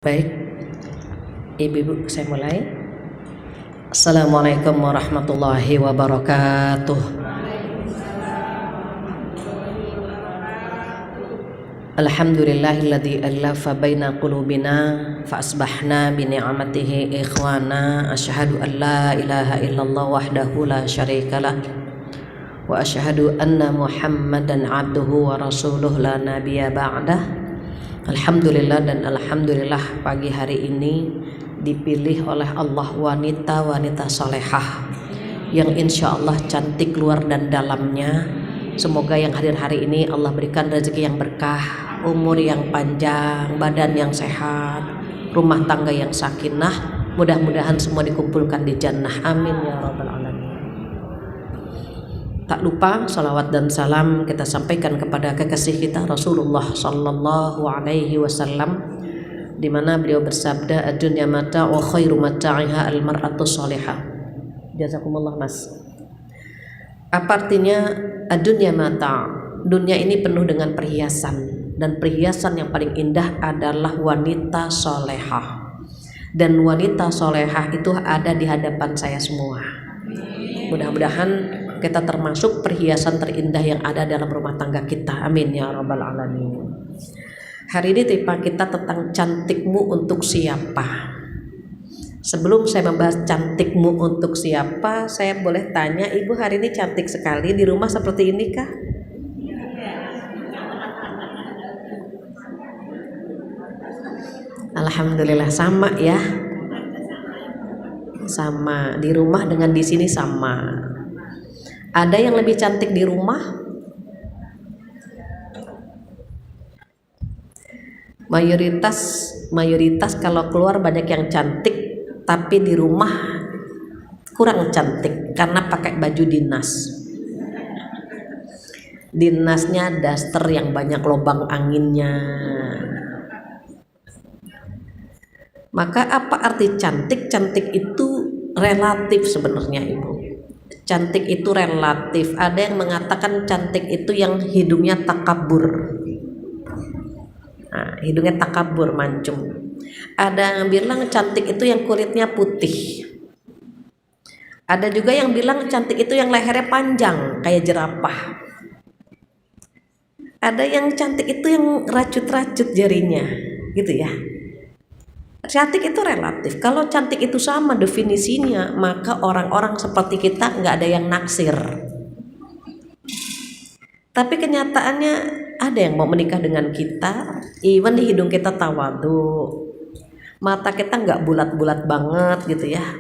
Baik, ibu-ibu saya mulai. Assalamualaikum warahmatullahi wabarakatuh. Alhamdulillahilladzi allafa baina qulubina fa asbahna bi ni'matihi ikhwana. Asyhadu an la ilaha illallah wahdahu la syarikalah wa asyhadu anna Muhammadan abduhu wa rasuluh la nabiyya ba'dah. Alhamdulillah dan alhamdulillah pagi hari ini dipilih oleh Allah wanita-wanita solehah yang insya Allah cantik luar dan dalamnya. Semoga yang hadir hari ini Allah berikan rezeki yang berkah, umur yang panjang, badan yang sehat, rumah tangga yang sakinah. Mudah-mudahan semua dikumpulkan di jannah, amin ya rabbal alamin. Tak lupa salawat dan salam kita sampaikan kepada kekasih kita Rasulullah sallallahu alaihi wasallam, di mana beliau bersabda, ad-dunya mata' wa khairu mata'iha al-mar'atu salihah. Jazakumullah Mas. Apa artinya ad-dunya mata'? Dunia ini penuh dengan perhiasan, dan perhiasan yang paling indah adalah wanita solehah. Dan wanita solehah itu ada di hadapan saya semua. Mudah-mudahan kita termasuk perhiasan terindah yang ada dalam rumah tangga kita, amin ya rabbal alamin. Hari ini tema kita tentang cantikmu untuk siapa. Sebelum saya membahas cantikmu untuk siapa, saya boleh tanya, ibu hari ini cantik sekali, di rumah seperti ini kah? Alhamdulillah sama ya, sama di rumah dengan di sini sama. Ada yang lebih cantik di rumah? Mayoritas kalau keluar banyak yang cantik, tapi di rumah kurang cantik karena pakai baju dinas. Dinasnya daster yang banyak lubang anginnya. Maka apa arti cantik? Cantik itu relatif sebenarnya ibu. Cantik itu relatif. Ada yang mengatakan cantik itu yang hidungnya takabur. Nah, hidungnya takabur, mancung. Ada yang bilang cantik itu yang kulitnya putih. Ada juga yang bilang cantik itu yang lehernya panjang kayak jerapah. Ada yang cantik itu yang racut-racut jarinya, gitu ya. Cantik itu relatif. Kalau cantik itu sama definisinya, maka orang-orang seperti kita nggak ada yang naksir. Tapi kenyataannya ada yang mau menikah dengan kita, even di hidung kita tawadu, mata kita nggak bulat-bulat banget gitu ya.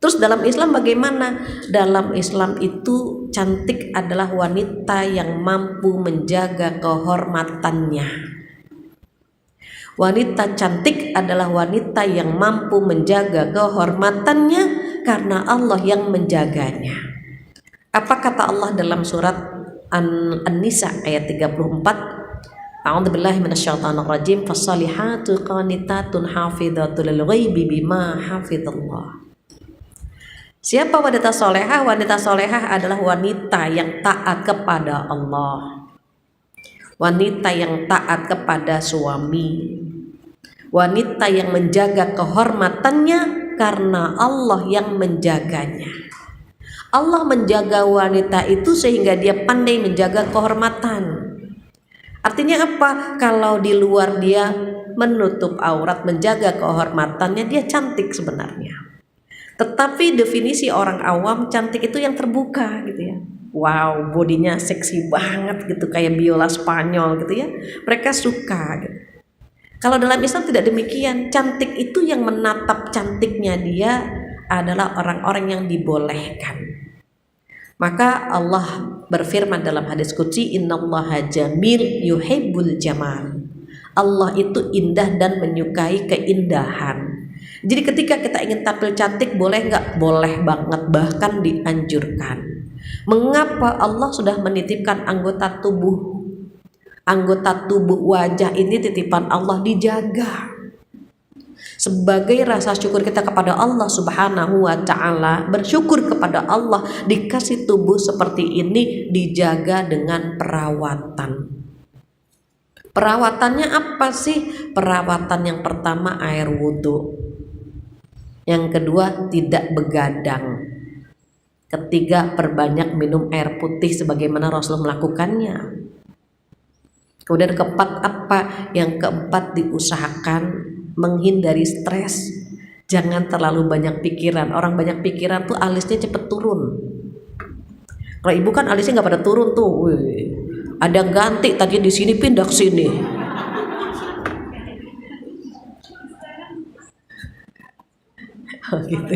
Terus dalam Islam bagaimana? Dalam Islam itu cantik adalah wanita yang mampu menjaga kehormatannya. Wanita cantik adalah wanita yang mampu menjaga kehormatannya karena Allah yang menjaganya. Apa kata Allah dalam surat An-Nisa ayat 34? A'udzubillahi minasyaitonirrajim. Fassalihatu qanitatun hafidhatul lil ghaibi bima hafidhallah. Siapa wanita solehah? Wanita solehah adalah wanita yang taat kepada Allah, wanita yang taat kepada suami, wanita yang menjaga kehormatannya karena Allah yang menjaganya. Allah menjaga wanita itu sehingga dia pandai menjaga kehormatan. Artinya apa? Kalau di luar dia menutup aurat, menjaga kehormatannya, dia cantik sebenarnya. Tetapi definisi orang awam cantik itu yang terbuka gitu ya. Wow, bodinya seksi banget gitu, kayak biola Spanyol gitu ya. Mereka suka gitu. Kalau dalam Islam tidak demikian. Cantik itu yang menatap cantiknya dia adalah orang-orang yang dibolehkan. Maka Allah berfirman dalam hadis qudsi, innallaha jamil yuhibbul jamal. Allah itu indah dan menyukai keindahan. Jadi ketika kita ingin tampil cantik, boleh nggak? Boleh banget, bahkan dianjurkan. Mengapa? Allah sudah menitipkan anggota tubuh wajah ini titipan Allah, dijaga sebagai rasa syukur kita kepada Allah Subhanahu wa ta'ala. Bersyukur kepada Allah dikasih tubuh seperti ini, dijaga dengan perawatan. Perawatannya apa sih? Perawatan yang pertama air wudhu, yang kedua tidak begadang, ketiga perbanyak minum air putih sebagaimana Rasul melakukannya. Kemudian keempat apa? Yang keempat diusahakan menghindari stres, jangan terlalu banyak pikiran. Orang banyak pikiran tuh alisnya cepet turun. Kalau ibu kan alisnya nggak pada turun tuh. Wih, ada ganti tadi di sini pindah ke sini. Oh, gitu.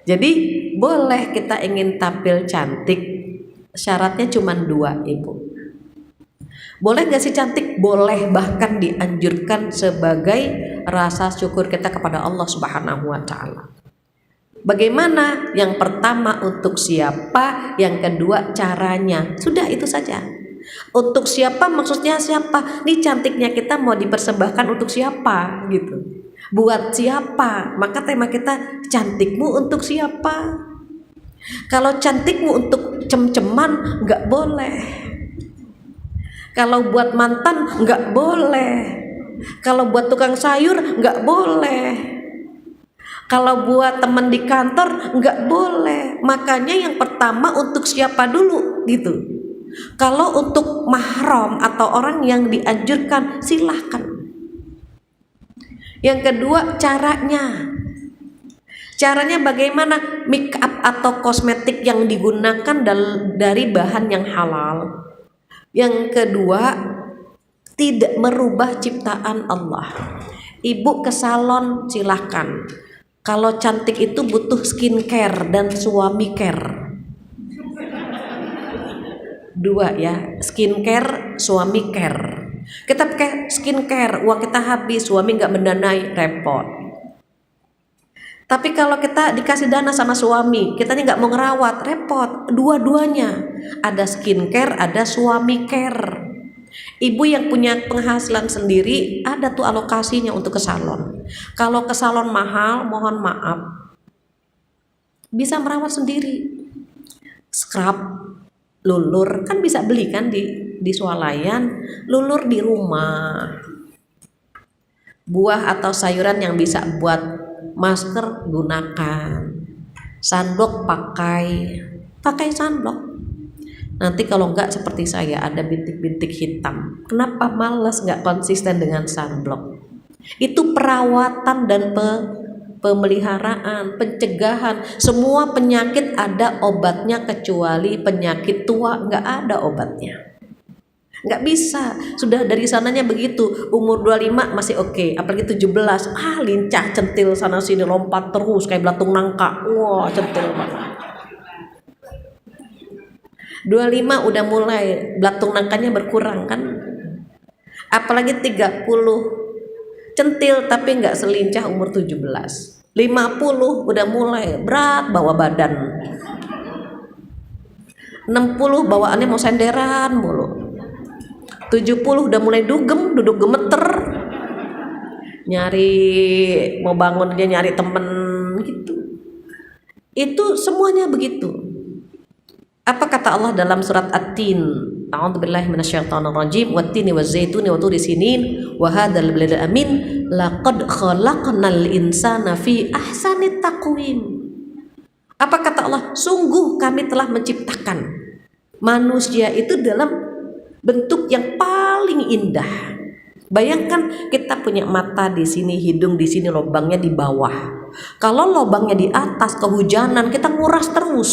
Jadi boleh kita ingin tampil cantik, syaratnya cuma dua, ibu. Boleh gak sih cantik? Boleh, bahkan dianjurkan sebagai rasa syukur kita kepada Allah Subhanahu wa Ta'ala. Bagaimana? Yang pertama untuk siapa, yang kedua caranya. Sudah itu saja. Untuk siapa maksudnya siapa? Nih cantiknya kita mau dipersembahkan untuk siapa gitu. Buat siapa? Maka tema kita cantikmu untuk siapa? Kalau cantikmu untuk cem-ceman nggak boleh. Kalau buat mantan nggak boleh. Kalau buat tukang sayur nggak boleh. Kalau buat teman di kantor nggak boleh. Makanya yang pertama untuk siapa dulu gitu. Kalau untuk mahram atau orang yang dianjurkan silahkan. Yang kedua caranya. Caranya bagaimana? Make up atau kosmetik yang digunakan dari bahan yang halal. Yang kedua, tidak merubah ciptaan Allah. Ibu ke salon silahkan. Kalau cantik itu butuh skincare dan suami care. Dua ya, skincare, suami care. Kita pakai skincare, uang kita habis, suami nggak mendanai, repot. Tapi kalau kita dikasih dana sama suami, kitanya nggak mau ngerawat, repot. Dua-duanya, ada skincare, ada suami care. Ibu yang punya penghasilan sendiri, ada tuh alokasinya untuk ke salon. Kalau ke salon mahal, mohon maaf, bisa merawat sendiri. Scrub, lulur, kan bisa beli kan di swalayan, lulur di rumah. Buah atau sayuran yang bisa buat masker gunakan, sunblock pakai sunblock. Nanti kalau enggak seperti saya ada bintik-bintik hitam, kenapa malas nggak konsisten dengan sunblock? Itu perawatan dan pemeliharaan, pencegahan. Semua penyakit ada obatnya kecuali penyakit tua nggak ada obatnya. Nggak bisa, sudah dari sananya begitu. Umur 25 masih oke, apalagi 17, lincah, centil sana sini, lompat terus kayak belatung nangka. Wah, centil banget. 25 udah mulai belatung nangkanya berkurang kan. Apalagi 30, centil tapi nggak selincah umur 17. 50 udah mulai berat bawa badan. 60 bawaannya mau senderan mulu. 70 udah mulai duduk gemeter, nyari mau bangun dia nyari temen gitu. Itu semuanya begitu. Apa kata Allah dalam surat At-Tin? A'udzubillahi minasyaitonirrajim. Wat-tini waz-zaituni wa turi sinin wa hadzal baladil amin laqad khalaqnal insana fi ahsani taqwim. Apa kata Allah? Sungguh kami telah menciptakan manusia itu dalam bentuk yang paling indah. Bayangkan kita punya mata di sini, hidung di sini, lubangnya di bawah. Kalau lubangnya di atas, kehujanan kita nguras terus.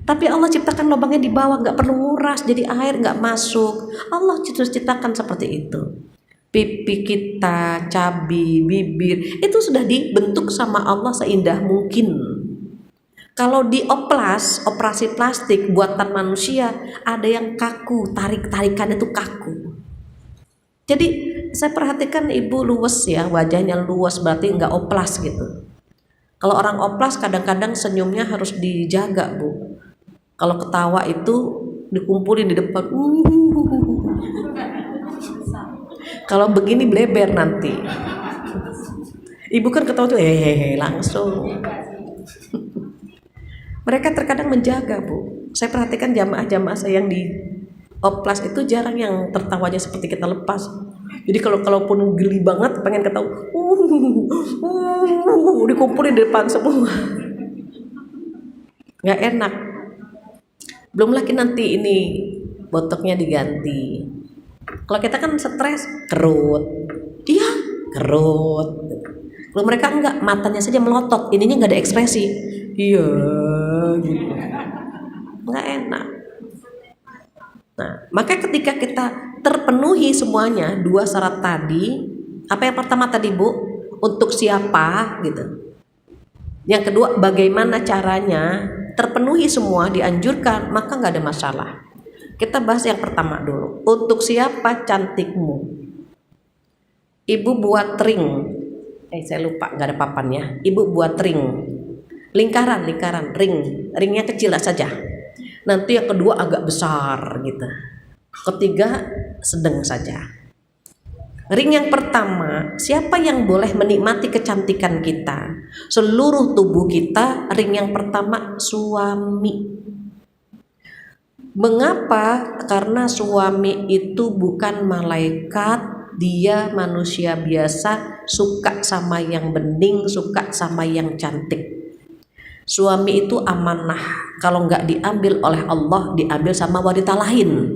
Tapi Allah ciptakan lubangnya di bawah, nggak perlu nguras, jadi air nggak masuk. Allah ciptakan seperti itu. Pipi kita, cabi, bibir, itu sudah dibentuk sama Allah seindah mungkin. Kalau dioplas, operasi plastik buatan manusia, ada yang kaku, tarik-tarikan itu kaku. Jadi saya perhatikan ibu luwes ya, wajahnya luwes, berarti nggak oplas gitu. Kalau orang oplas kadang-kadang senyumnya harus dijaga, Bu. Kalau ketawa itu dikumpulin di depan. Kalau begini bleber nanti. Ibu kan ketawa tuh hehehe langsung. Mereka terkadang menjaga, Bu. Saya perhatikan jamaah-jamaah saya yang di Oplas itu jarang yang tertawanya seperti kita lepas. Jadi kalaupun geli banget pengen ketawa, dikumpulin di depan semua, nggak enak. Belum lagi nanti ini botoxnya diganti. Kalau kita kan stres, kerut, dia kerut. Kalau mereka enggak, matanya saja melotot, ininya nggak ada ekspresi, iya gitu, nggak enak. Nah, maka ketika kita terpenuhi semuanya dua syarat tadi, apa yang pertama tadi Bu? Untuk siapa gitu. Yang kedua, bagaimana caranya? Terpenuhi semua, dianjurkan, maka nggak ada masalah. Kita bahas yang pertama dulu. Untuk siapa cantikmu? Ibu buat ring. Saya lupa, nggak ada papannya. Ibu buat ring. Lingkaran, ring. Ringnya kecil saja. Nanti yang kedua agak besar gitu. Ketiga sedang saja. Ring yang pertama, siapa yang boleh menikmati kecantikan kita? Seluruh tubuh kita. Ring yang pertama, suami. Mengapa? Karena suami itu bukan malaikat, dia manusia biasa, suka sama yang bening, suka sama yang cantik. Suami itu amanah, kalau nggak diambil oleh Allah, diambil sama wanita lain.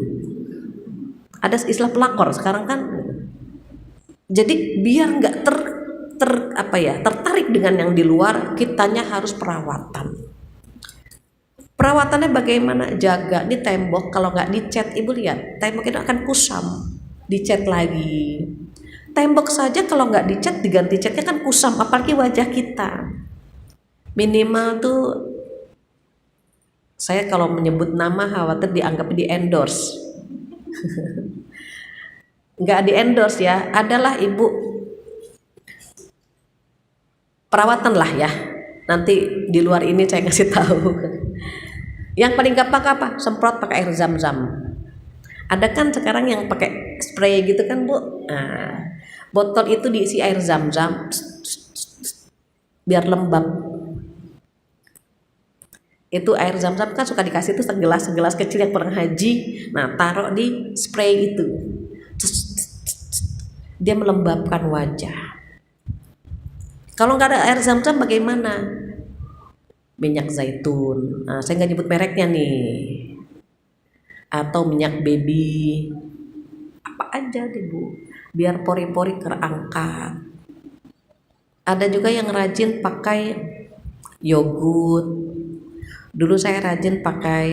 Ada istilah pelakor sekarang kan. Jadi biar nggak tertarik dengan yang di luar, kitanya harus perawatan. Perawatannya bagaimana? Jaga di tembok, kalau nggak dicat, ibu lihat tembok itu akan kusam, dicat lagi. Tembok saja kalau nggak dicat, diganti catnya kan kusam, apalagi wajah kita. Minimal tuh, saya kalau menyebut nama khawatir dianggap di endorse. Nggak di endorse ya, adalah ibu perawatan lah ya. Nanti di luar ini saya kasih tahu. Yang paling gampang apa? Semprot pakai air zam-zam. Ada kan sekarang yang pakai spray gitu kan Bu. Nah, botol itu diisi air zam-zam, biar lembab. Itu air zam-zam kan suka dikasih tuh segelas kecil yang pernah haji. Nah, taruh di spray itu, dia melembabkan wajah. Kalau nggak ada air zam-zam bagaimana? Minyak zaitun. Nah, saya nggak nyebut mereknya nih. Atau minyak baby. Apa aja deh Bu, biar pori-pori terangkat. Ada juga yang rajin pakai yogurt. Dulu saya rajin pakai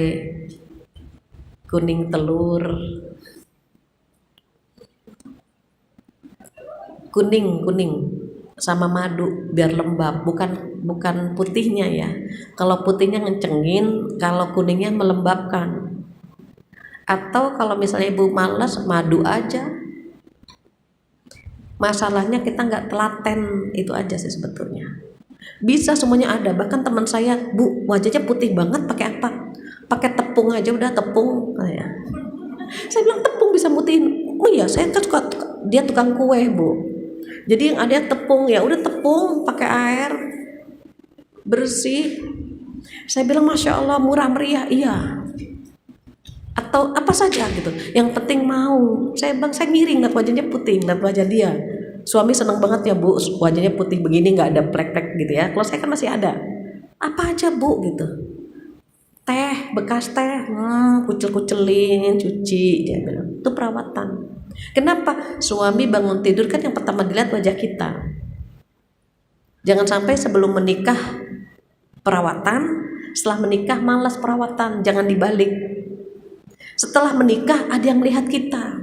kuning telur, kuning sama madu biar lembab, bukan putihnya ya. Kalau putihnya ngencengin, kalau kuningnya melembabkan. Atau kalau misalnya ibu malas, madu aja. Masalahnya kita nggak telaten, itu aja sih sebetulnya. Bisa semuanya ada. Bahkan teman saya, Bu, wajahnya putih banget, pakai apa? Pakai tepung aja, udah tepung. Saya bilang tepung bisa mutihin. Oh iya, saya kan suka, dia tukang kue Bu. Jadi yang ada tepung, ya udah tepung pakai air bersih. Saya bilang Masya Allah murah meriah, iya. Atau apa saja gitu, yang penting mau. Saya ngiring ngeliat wajahnya putih, ngeliat wajah dia. Suami seneng banget ya Bu, wajahnya putih begini, nggak ada plek-plek gitu ya. Kalau saya kan masih ada. Apa aja Bu gitu. Teh, bekas teh, kucel-kucelin, cuci, dia bilang. Itu perawatan. Kenapa? Suami bangun tidur kan yang pertama dilihat wajah kita. Jangan sampai sebelum menikah perawatan, setelah menikah malas perawatan. Jangan dibalik. Setelah menikah ada yang melihat kita.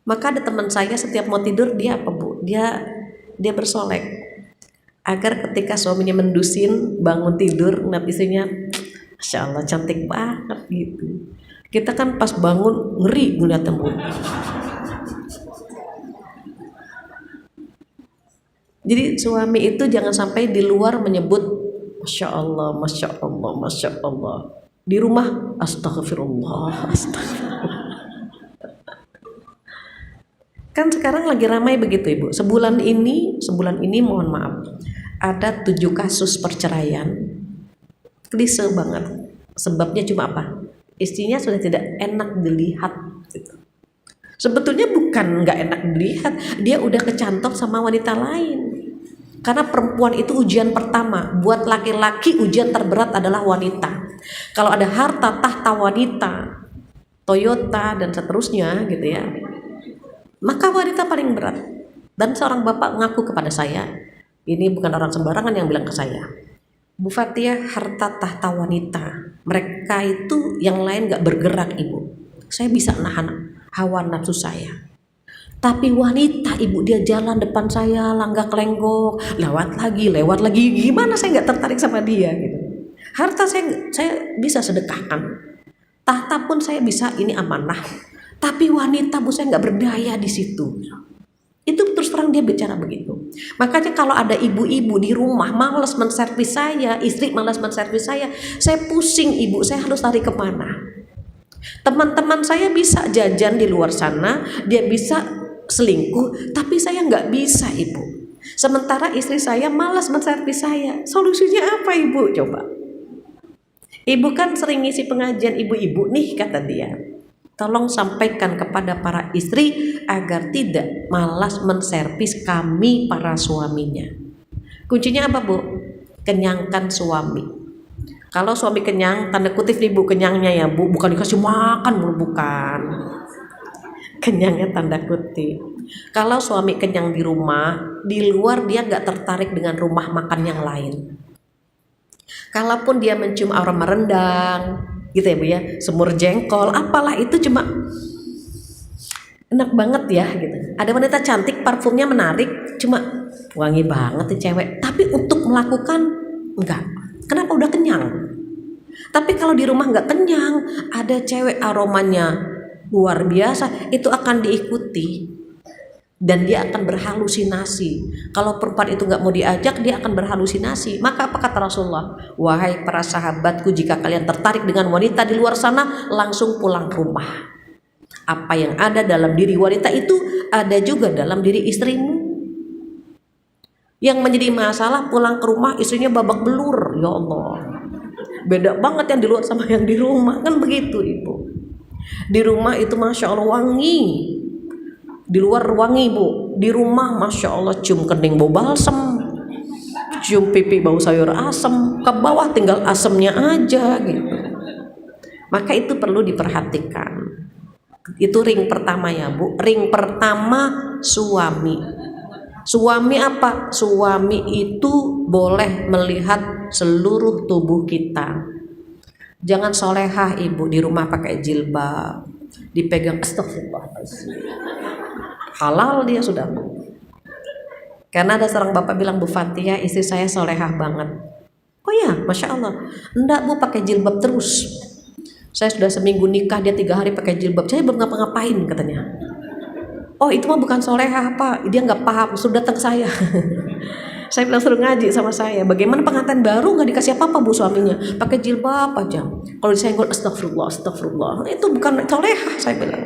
Maka ada teman saya setiap mau tidur dia apa Bu? Dia bersolek agar ketika suaminya mendusin bangun tidur ngeliat istrinya, Masya Allah cantik banget gitu. Kita kan pas bangun ngeri ngeliatnya Bu. Jadi suami itu jangan sampai di luar menyebut Masya Allah, Masya Allah, Masya Allah. Di rumah astagfirullah, astagfirullah. Kan sekarang lagi ramai begitu Ibu. Sebulan ini mohon maaf, ada 7 kasus perceraian. Klise banget. Sebabnya cuma apa? Istrinya sudah tidak enak dilihat Sebetulnya bukan nggak enak dilihat, dia udah kecantol sama wanita lain. Karena perempuan itu ujian pertama, buat laki-laki ujian terberat adalah wanita. Kalau ada harta tahta wanita, Toyota dan seterusnya gitu ya, maka wanita paling berat. Dan seorang bapak mengaku kepada saya, ini bukan orang sembarangan yang bilang ke saya, Bu Fathia, harta tahta wanita, mereka itu yang lain gak bergerak ibu, saya bisa nahan hawa nafsu saya. Tapi wanita ibu, dia jalan depan saya langgak lenggok, lewat lagi, gimana saya nggak tertarik sama dia gitu. Harta saya bisa sedekahkan, tahta pun saya bisa, ini amanah. Tapi wanita bu, saya nggak berdaya di situ. Itu terus terang dia bicara begitu. Makanya kalau ada ibu-ibu di rumah malas menservis saya, istri malas menservis saya pusing ibu, saya harus lari kemana? Teman-teman saya bisa jajan di luar sana, dia bisa selingkuh, tapi saya nggak bisa ibu. Sementara istri saya malas menservis saya. Solusinya apa ibu? Coba. Ibu kan sering ngisi pengajian ibu-ibu nih, kata dia. Tolong sampaikan kepada para istri agar tidak malas menservis kami para suaminya. Kuncinya apa bu? Kenyangkan suami. Kalau suami kenyang, tanda kutip nih bu, kenyangnya ya bu, bukan dikasih makan bu, bukan. Kenyangnya tanda kutip. Kalau suami kenyang di rumah, di luar dia nggak tertarik dengan rumah makan yang lain. Kalaupun dia mencium aroma rendang, gitu ya bu ya, semur jengkol, apalah itu cuma enak banget ya gitu. Ada wanita cantik, parfumnya menarik, cuma wangi banget nih cewek. Tapi untuk melakukan enggak. Kenapa? Udah kenyang. Tapi kalau di rumah nggak kenyang, ada cewek aromanya luar biasa, itu akan diikuti dan dia akan berhalusinasi. Kalau perempuan itu nggak mau diajak, dia akan berhalusinasi. Maka apa kata Rasulullah? Wahai para sahabatku, jika kalian tertarik dengan wanita di luar sana, langsung pulang ke rumah. Apa yang ada dalam diri wanita itu ada juga dalam diri istrimu. Yang menjadi masalah pulang ke rumah istrinya babak belur, ya Allah. Beda banget yang di luar sama yang di rumah, kan begitu ibu. Di rumah itu masya Allah wangi, di luar wangi bu, di rumah masya Allah cium kening bau balsem, cium pipi bau sayur asem, ke bawah tinggal asemnya aja gitu. Maka itu perlu diperhatikan. Itu ring pertama ya bu. Ring pertama suami. Suami apa? Suami itu boleh melihat seluruh tubuh kita. Jangan solehah ibu di rumah pakai jilbab, dipegang, astagfirullahaladzim, halal dia sudah bu. Karena ada seorang bapak bilang, Bu Fathia, istri saya solehah banget. Oh ya, masya Allah. Enggak bu, pakai jilbab terus. Saya sudah seminggu nikah, dia 3 hari pakai jilbab, saya belum ngapa-ngapain katanya. Oh itu mah bukan solehah pak, dia nggak paham, sudah datang saya. Saya bilang suruh ngaji sama saya. Bagaimana pengantin baru nggak dikasih apa-apa bu suaminya, pakai jilbab aja. Kalau disenggol astagfirullah, astagfirullah. Itu bukan solehah, saya bilang.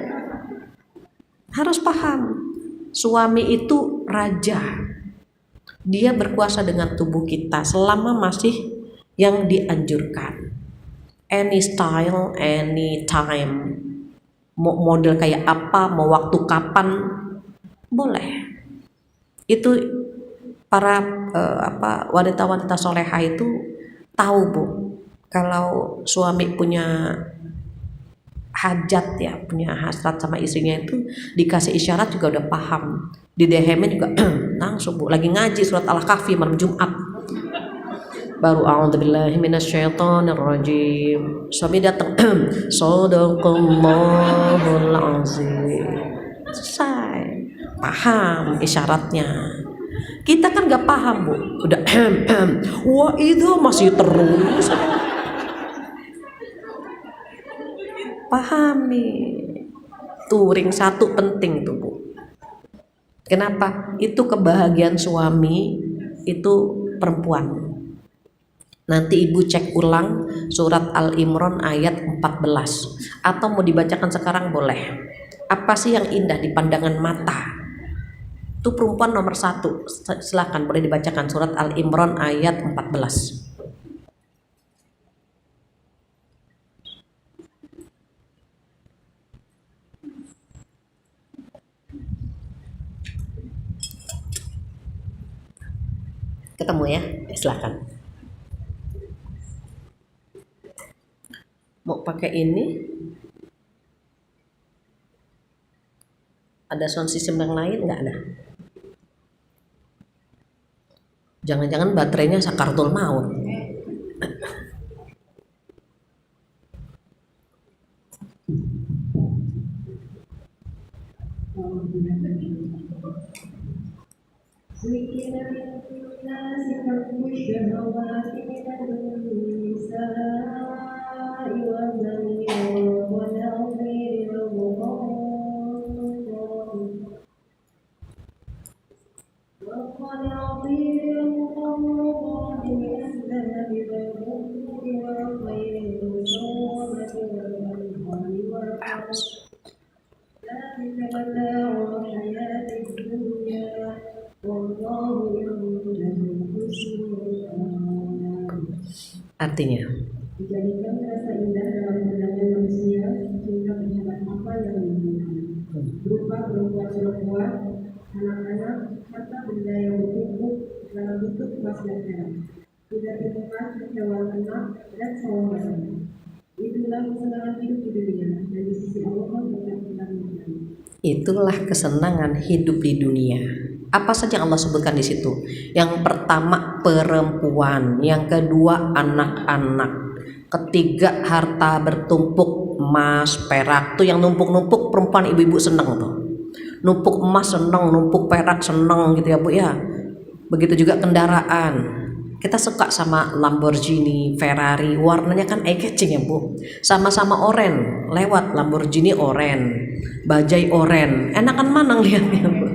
Harus paham, suami itu raja. Dia berkuasa dengan tubuh kita selama masih yang dianjurkan. Any style, any time. Mau model kayak apa, mau waktu kapan, boleh. Itu para wanita-wanita soleha itu tahu bu, kalau suami punya hajat ya, punya hasrat sama istrinya itu dikasih isyarat juga udah paham, di DM-nya juga langsung bu. Lagi ngaji surat Al-Kahfi malam Jumat, baru a'udzubillahi minasyaitonirrajim, suami datang shadaqallahul azim, selesai, paham isyaratnya. Kita kan nggak paham bu, udah wah itu masih terus. Pahami, tuh ring 1 penting tuh bu. Kenapa? Itu kebahagiaan suami itu perempuan. Nanti ibu cek ulang surat Al-Imran ayat 14, atau mau dibacakan sekarang boleh. Apa sih yang indah di pandangan mata? Itu perempuan nomor 1. Silakan boleh dibacakan surat Al-Imran ayat 14. Ketemu ya? Silakan. Mau pakai ini? Ada sound system yang lain? Nggak ada. Jangan-jangan baterainya sakaratul maut. Artinya, dijadikan rasa indah dalam pandangan manusia sehingga terlihat apa yang diinginkan, berupa perempuan-perempuan, anak-anak, serta benda yang bertumpuk dalam bentuk emas dan perak, tidak ditemukan hewan ternak dan sawan basah. Itulah kesenangan hidup di dunia, dan di sisi Allah bukan kita mencari. itulah kesenangan hidup di dunia. Apa saja yang Allah sebutkan di situ? Yang pertama perempuan, yang kedua anak-anak, ketiga harta bertumpuk, emas, perak. Tuh yang numpuk-numpuk perempuan ibu-ibu seneng tuh. Numpuk emas seneng, numpuk perak seneng gitu ya Bu ya. Begitu juga kendaraan. Kita suka sama Lamborghini, Ferrari, warnanya kan eye-catching ya Bu. Sama-sama oren, lewat Lamborghini oren, bajai oren. Enakan mana ngeliatnya Bu?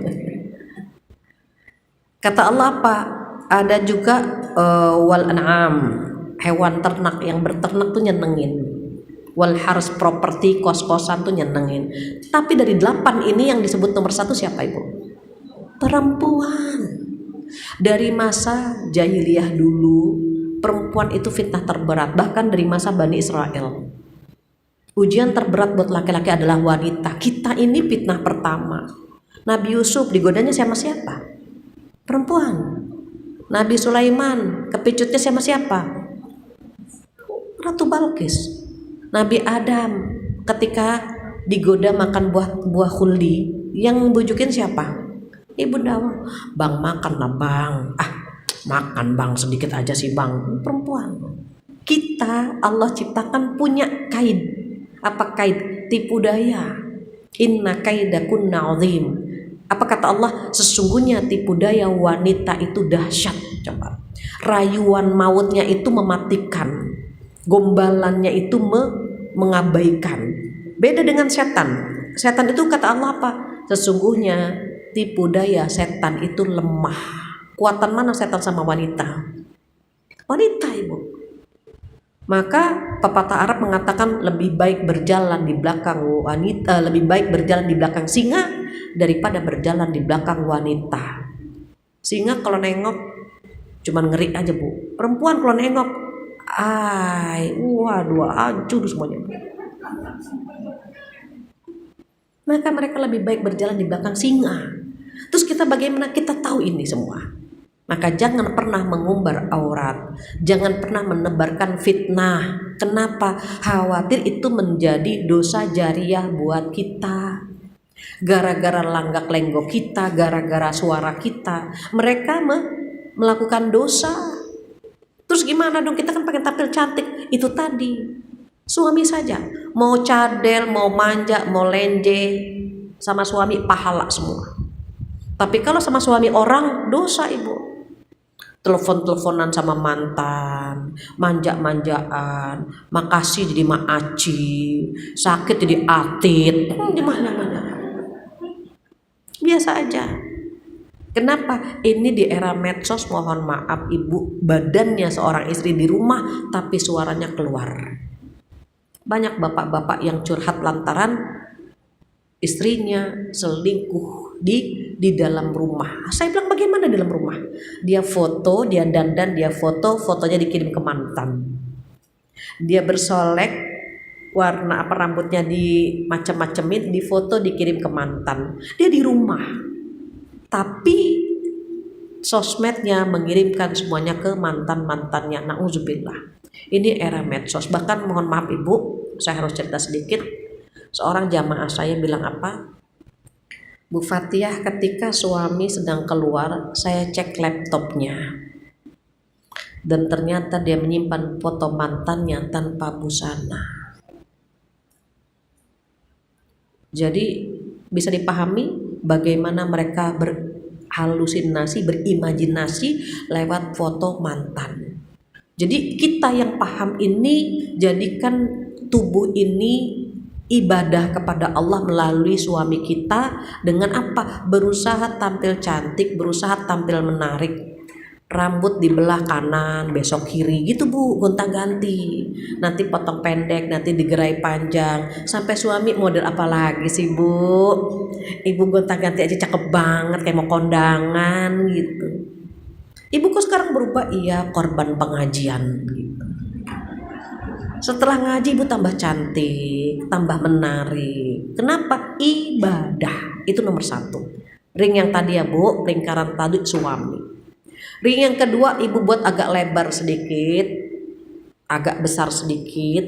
Kata Allah apa? Ada juga wal an'am, hewan ternak yang berternak tuh nyenengin. Wal harus properti kos-kosan tuh nyenengin. Tapi dari 8 ini yang disebut nomor 1 siapa Ibu? Perempuan. Dari masa jahiliyah dulu, perempuan itu fitnah terberat, bahkan dari masa Bani Israel. Ujian terberat buat laki-laki adalah wanita. Kita ini fitnah pertama. Nabi Yusuf digodanya sama siapa? Perempuan. Nabi Sulaiman kepicutnya sama siapa? Ratu Balkis. Nabi Adam ketika digoda makan buah khuldi, yang bujukin siapa? Ibu Dawa. Bang makan lah bang. Makan bang, sedikit aja sih bang. Perempuan. Kita Allah ciptakan punya kaid. Apa kaid? Tipu daya. Inna kaidakunna azim. Apa kata Allah? Sesungguhnya tipu daya wanita itu dahsyat. Coba. Rayuan mautnya itu mematikan. Gombalannya itu mengabaikan. Beda dengan setan. Setan itu kata Allah apa? Sesungguhnya tipu daya setan itu lemah. Kuatan mana setan sama wanita? Wanita Ibu. Maka pepatah Arab mengatakan lebih baik berjalan di belakang wanita, lebih baik berjalan di belakang singa daripada berjalan di belakang wanita. Singa kalau nengok cuman ngeri aja Bu. Perempuan kalau nengok, waduh hancur semuanya. Maka mereka lebih baik berjalan di belakang singa. Terus kita bagaimana? Kita tahu ini semua. Maka jangan pernah mengumbar aurat, jangan pernah menebarkan fitnah. Kenapa? Khawatir itu menjadi dosa jariah buat kita. Gara-gara langgak lenggok kita, gara-gara suara kita, mereka melakukan dosa. Terus gimana dong? Kita kan pengen tampil cantik. Itu tadi, suami saja mau cadel, mau manja, mau lenje, sama suami pahala semua. Tapi kalau sama suami orang dosa Ibu. Telepon-teleponan sama mantan, manja-manjaan, makasih jadi maaci, sakit jadi atit, gimana-mana. Biasa aja. Kenapa? Ini di era medsos, mohon maaf Ibu, badannya seorang istri di rumah tapi suaranya keluar. Banyak bapak-bapak yang curhat lantaran istrinya selingkuh di dalam rumah. Saya bilang bagaimana di dalam rumah? Dia foto, dia dandan, dia foto, fotonya dikirim ke mantan. Dia bersolek, warna apa rambutnya di macam-macamin, di foto dikirim ke mantan. Dia di rumah. Tapi sosmednya, mengirimkan semuanya ke mantan-mantannya. Nauzubillah. Ini era medsos. Bahkan mohon maaf Ibu, saya harus cerita sedikit. Seorang jamaah saya bilang apa? Bu Fatihah, ketika suami sedang keluar, saya cek laptopnya. Dan ternyata dia menyimpan foto mantannya tanpa busana. Jadi bisa dipahami bagaimana mereka berhalusinasi, berimajinasi lewat foto mantan. Jadi kita yang paham ini, jadikan tubuh ini ibadah kepada Allah melalui suami kita dengan apa? Berusaha tampil cantik, berusaha tampil menarik. Rambut dibelah kanan, besok kiri gitu Bu, gonta-ganti. Nanti potong pendek, nanti digerai panjang. Sampai suami model apa lagi sih Bu? Ibu gonta-ganti aja cakep banget kayak mau kondangan gitu. Ibu kok sekarang berubah? Iya, korban pengajian gitu. Setelah ngaji ibu tambah cantik, tambah menarik. Kenapa? Ibadah. Itu nomor 1. Ring yang tadi ya Bu, lingkaran tadi suami. Ring yang kedua ibu buat agak lebar sedikit, agak besar sedikit.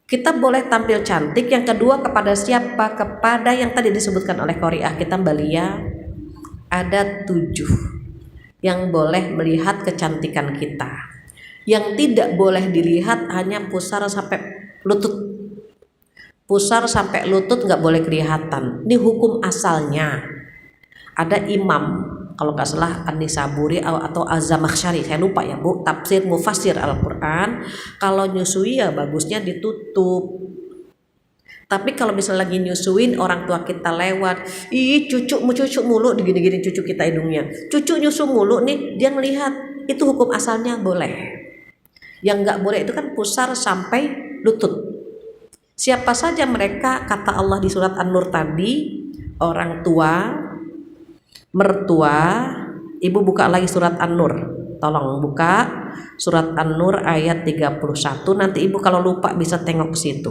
Kita boleh tampil cantik. Yang kedua kepada siapa? Kepada yang tadi disebutkan oleh Qori'ah kita Mbak Lia. Ada 7 yang boleh melihat kecantikan kita. Yang tidak boleh dilihat hanya pusar sampai lutut. Pusar sampai lutut nggak boleh kelihatan. Ini hukum asalnya. Ada imam, kalau nggak salah An-Nisaburi atau Az-Zamakhsyari, saya lupa ya Bu, tafsir mufassir Al-Quran, kalau nyusui ya bagusnya ditutup. Tapi kalau misalnya lagi nyusuin, orang tua kita lewat, ih cucu mulu, digini-gini cucu kita hidungnya, cucu nyusu mulu nih, dia ngelihat, itu hukum asalnya boleh. Yang nggak boleh itu kan pusar sampai lutut. Siapa saja mereka, kata Allah di surat An-Nur tadi, orang tua, mertua. Ibu buka lagi surat An-Nur, tolong buka surat An-Nur ayat 31. Nanti ibu kalau lupa bisa tengok ke situ.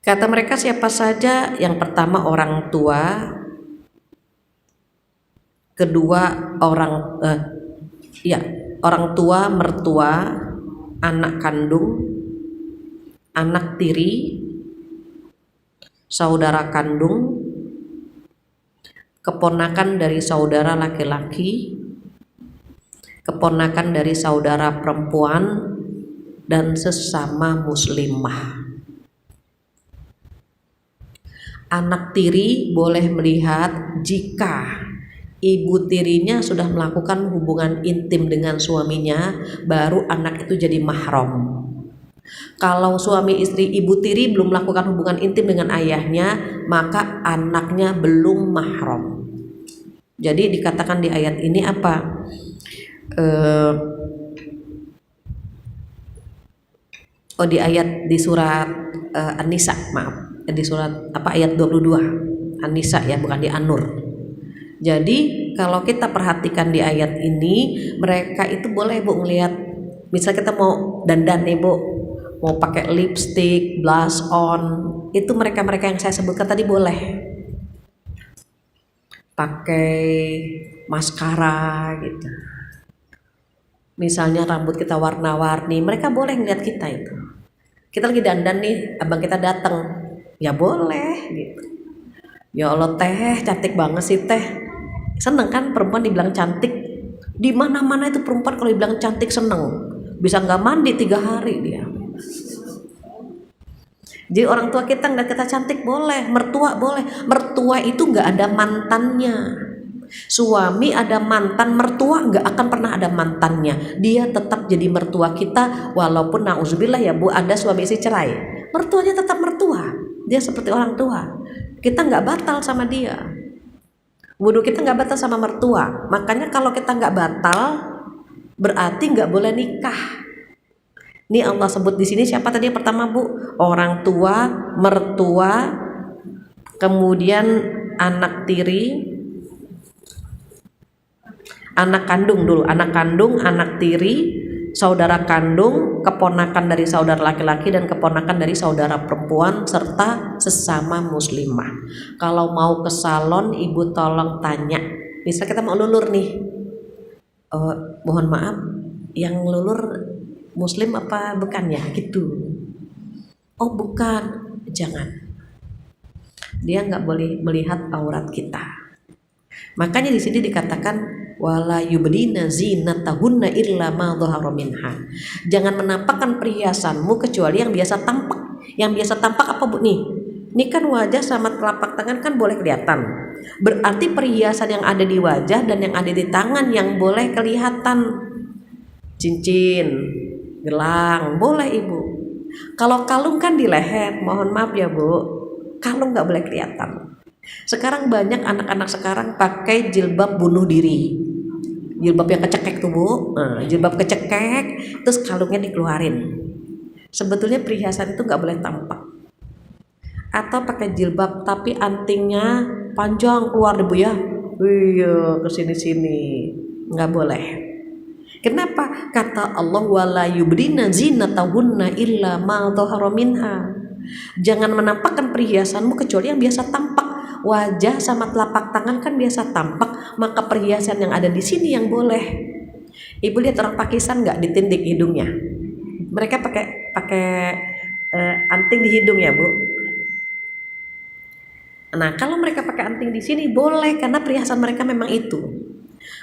Kata mereka siapa saja? Yang pertama orang tua, kedua orang tua, mertua, anak kandung, anak tiri, saudara kandung, keponakan dari saudara laki-laki, keponakan dari saudara perempuan, dan sesama muslimah. Anak tiri boleh melihat jika ibu tirinya sudah melakukan hubungan intim dengan suaminya, baru anak itu jadi mahram. Kalau suami istri ibu tiri belum melakukan hubungan intim dengan ayahnya, maka anaknya belum mahram. Jadi dikatakan di ayat ini apa? Di ayat di surat An-Nisa, maaf, di surat apa ayat 22 An-Nisa ya, bukan di An-Nur. Jadi kalau kita perhatikan di ayat ini, mereka itu boleh Bu ngelihat, misal kita mau dandan nih Bu, mau pakai lipstick, blush on, itu mereka yang saya sebutkan tadi boleh. Pakai maskara gitu. Misalnya rambut kita warna-warni, mereka boleh ngeliat kita itu. Kita lagi dandan nih, abang kita datang, ya boleh gitu. Ya Allah teh, cantik banget sih teh. Seneng kan perempuan dibilang cantik? Di mana-mana itu perempuan kalau dibilang cantik seneng. Bisa nggak mandi 3 hari dia. Jadi orang tua kita ngeliat kita cantik boleh, mertua boleh. Mertua itu nggak ada mantannya. Suami ada mantan, mertua nggak akan pernah ada mantannya. Dia tetap jadi mertua kita, walaupun nauzubillah ya Bu, ada suami istri cerai, mertuanya tetap mertua. Dia seperti orang tua. Kita nggak batal sama dia. Wudu kita nggak batal sama mertua. Makanya kalau kita nggak batal, berarti nggak boleh nikah. Ini Allah sebut di sini siapa tadi yang pertama Bu? Orang tua, mertua, kemudian anak tiri, anak kandung dulu, anak kandung, anak tiri, saudara kandung, keponakan dari saudara laki-laki dan keponakan dari saudara perempuan serta sesama muslimah. Kalau mau ke salon, ibu tolong tanya. Misal kita mau lulur nih, mohon maaf, yang lulur muslim apa bukan ya gitu. Oh bukan, jangan. Dia nggak boleh melihat aurat kita. Makanya di sini dikatakan wala yubdina zinatahunna illa ma dhahara minha. Jangan menampakkan perhiasanmu kecuali yang biasa tampak. Yang biasa tampak apa Bu nih? Ini kan wajah sama telapak tangan kan boleh kelihatan. Berarti perhiasan yang ada di wajah dan yang ada di tangan yang boleh kelihatan. Cincin, gelang, boleh Ibu. Kalau kalung kan di leher, mohon maaf ya Bu. Kalung nggak boleh kelihatan. Sekarang banyak anak-anak sekarang pakai jilbab bunuh diri, jilbab yang kecekek tuh Bu, jilbab kecekek, terus kalungnya dikeluarin. Sebetulnya perhiasan itu nggak boleh tampak. Atau pakai jilbab tapi antingnya panjang keluar deh Bu ya, iya kesini-sini, nggak boleh. Kenapa? Kata Allah wala yubdina zinatahunna illa ma dhahara minha. Jangan menampakkan perhiasanmu kecuali yang biasa tampak. Wajah sama telapak tangan kan biasa tampak, maka perhiasan yang ada di sini yang boleh. Ibu lihat orang Pakistan nggak ditindik hidungnya? Mereka pakai anting di hidung ya Bu. Nah kalau mereka pakai anting di sini boleh karena perhiasan mereka memang itu.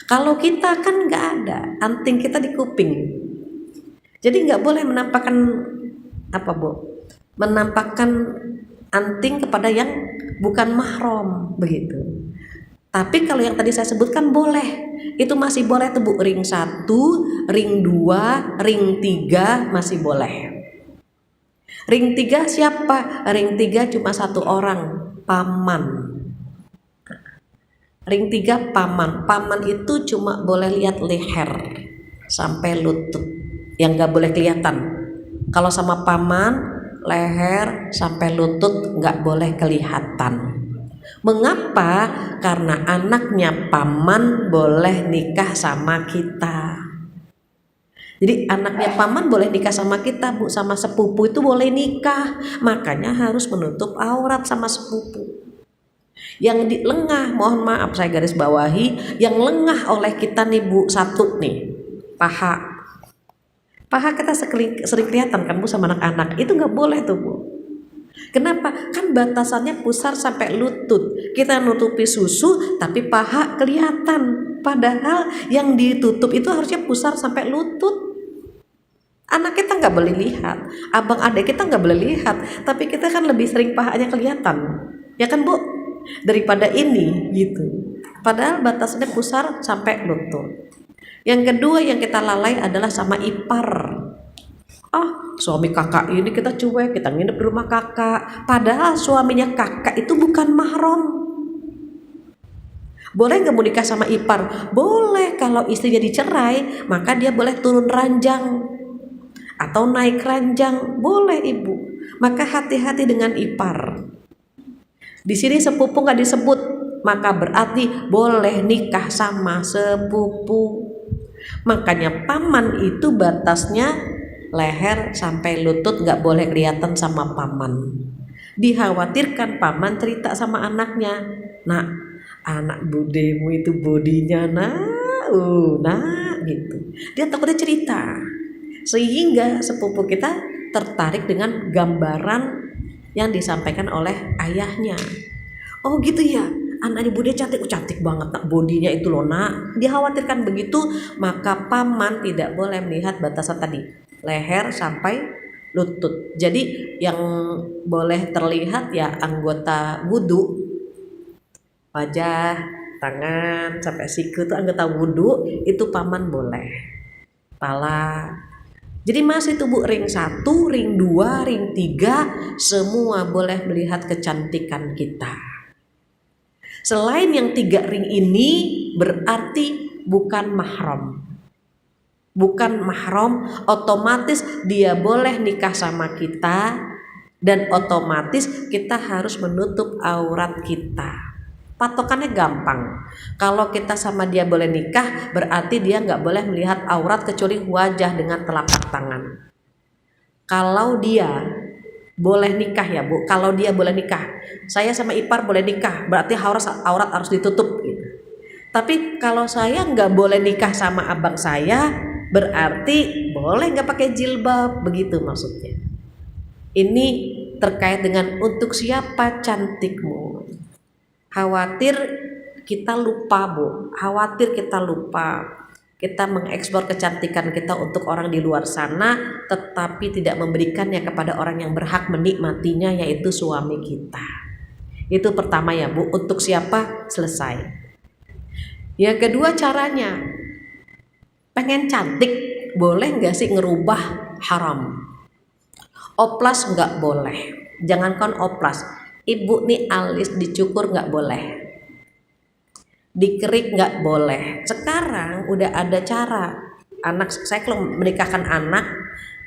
Kalau kita kan nggak ada, anting kita di kuping. Jadi nggak boleh menampakkan apa Bu? Menampakkan anting kepada yang bukan mahram begitu. Tapi kalau yang tadi saya sebutkan boleh. Itu masih boleh tuh Bu, ring 1, ring 2, ring 3 masih boleh. Ring 3 siapa? Ring 3 cuma satu orang, paman. Ring 3 paman. Paman itu cuma boleh lihat leher sampai lutut. Yang gak boleh kelihatan. Kalau sama paman leher sampai lutut nggak boleh kelihatan. Mengapa? Karena anaknya paman boleh nikah sama kita. Jadi anaknya paman boleh nikah sama kita Bu, sama sepupu itu boleh nikah. Makanya harus menutup aurat sama sepupu. Yang di lengah, mohon maaf saya garis bawahi, yang lengah oleh kita nih Bu, satu nih, paha. Paha kita sering kelihatan kan Bu sama anak-anak, itu nggak boleh tuh Bu. Kenapa? Kan batasannya pusar sampai lutut. Kita nutupi susu tapi paha kelihatan. Padahal yang ditutup itu harusnya pusar sampai lutut. Anak kita nggak boleh lihat, abang adik kita nggak boleh lihat, tapi kita kan lebih sering pahanya kelihatan, ya kan Bu? Daripada ini gitu. Padahal batasannya pusar sampai lutut. Yang kedua yang kita lalai adalah sama ipar. Suami kakak ini kita cuek, kita nginep di rumah kakak. Padahal suaminya kakak itu bukan mahram. Boleh nggak mau nikah sama ipar? Boleh, kalau istrinya dicerai, maka dia boleh turun ranjang atau naik ranjang, boleh Ibu. Maka hati-hati dengan ipar. Di sini sepupu nggak disebut, maka berarti boleh nikah sama sepupu. Makanya paman itu batasnya leher sampai lutut, nggak boleh kelihatan sama paman. Dikhawatirkan paman cerita sama anaknya, nak, anak budemu itu bodinya nah gitu. Dia takutnya cerita, sehingga sepupu kita tertarik dengan gambaran yang disampaikan oleh ayahnya. Oh gitu ya, anaknya Bude cantik, cantik banget nak bodinya itu loh nak. Dikhawatirkan begitu, maka paman tidak boleh melihat batasan tadi, leher sampai lutut. Jadi yang boleh terlihat ya anggota wudu, wajah, tangan sampai siku itu anggota wudu, itu paman boleh. Pala. Jadi masih itu Bu, ring 1, ring 2, ring 3 semua boleh melihat kecantikan kita. Selain yang 3 ring ini berarti bukan mahram. Bukan mahram, otomatis dia boleh nikah sama kita dan otomatis kita harus menutup aurat kita. Patokannya gampang. Kalau kita sama dia boleh nikah, berarti dia nggak boleh melihat aurat kecuali wajah dengan telapak tangan. Kalau dia boleh nikah ya Bu, kalau dia boleh nikah, saya sama ipar boleh nikah, berarti aurat harus ditutup gitu. Tapi kalau saya nggak boleh nikah sama abang saya, berarti boleh nggak pakai jilbab, begitu maksudnya. Ini terkait dengan untuk siapa cantikmu. Khawatir kita lupa Bu, khawatir kita lupa. Kita mengekspor kecantikan kita untuk orang di luar sana, tetapi tidak memberikannya kepada orang yang berhak menikmatinya, yaitu suami kita. Itu pertama ya Bu, untuk siapa selesai. Yang kedua caranya, pengen cantik boleh nggak sih ngerubah haram? Oplas nggak boleh, jangankan oplas, ibu nih alis dicukur nggak boleh, dikerik nggak boleh. Sekarang udah ada cara. Anak saya kalau menikahkan anak,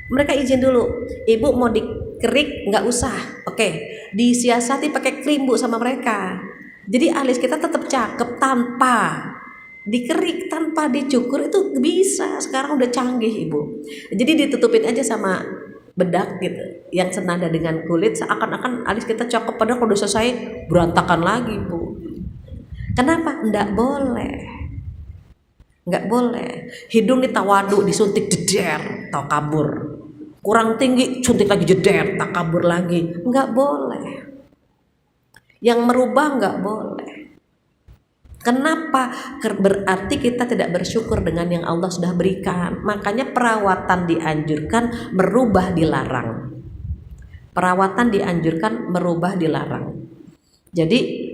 mereka izin dulu, ibu mau dikerik nggak usah, oke, disiasati pakai krim Bu sama mereka. Jadi alis kita tetap cakep tanpa dikerik, tanpa dicukur, itu bisa. Sekarang udah canggih Ibu. Jadi ditutupin aja sama bedak gitu yang senada dengan kulit, seakan-akan alis kita cakep, padahal kalau udah selesai berantakan lagi Bu. Kenapa? Nggak boleh, nggak boleh. Hidung ditawadu, disuntik jeder, tau kabur. Kurang tinggi, suntik lagi jeder, tak kabur lagi. Nggak boleh. Yang merubah nggak boleh. Kenapa? Berarti kita tidak bersyukur dengan yang Allah sudah berikan. Makanya perawatan dianjurkan, merubah dilarang. Perawatan dianjurkan, merubah dilarang. Jadi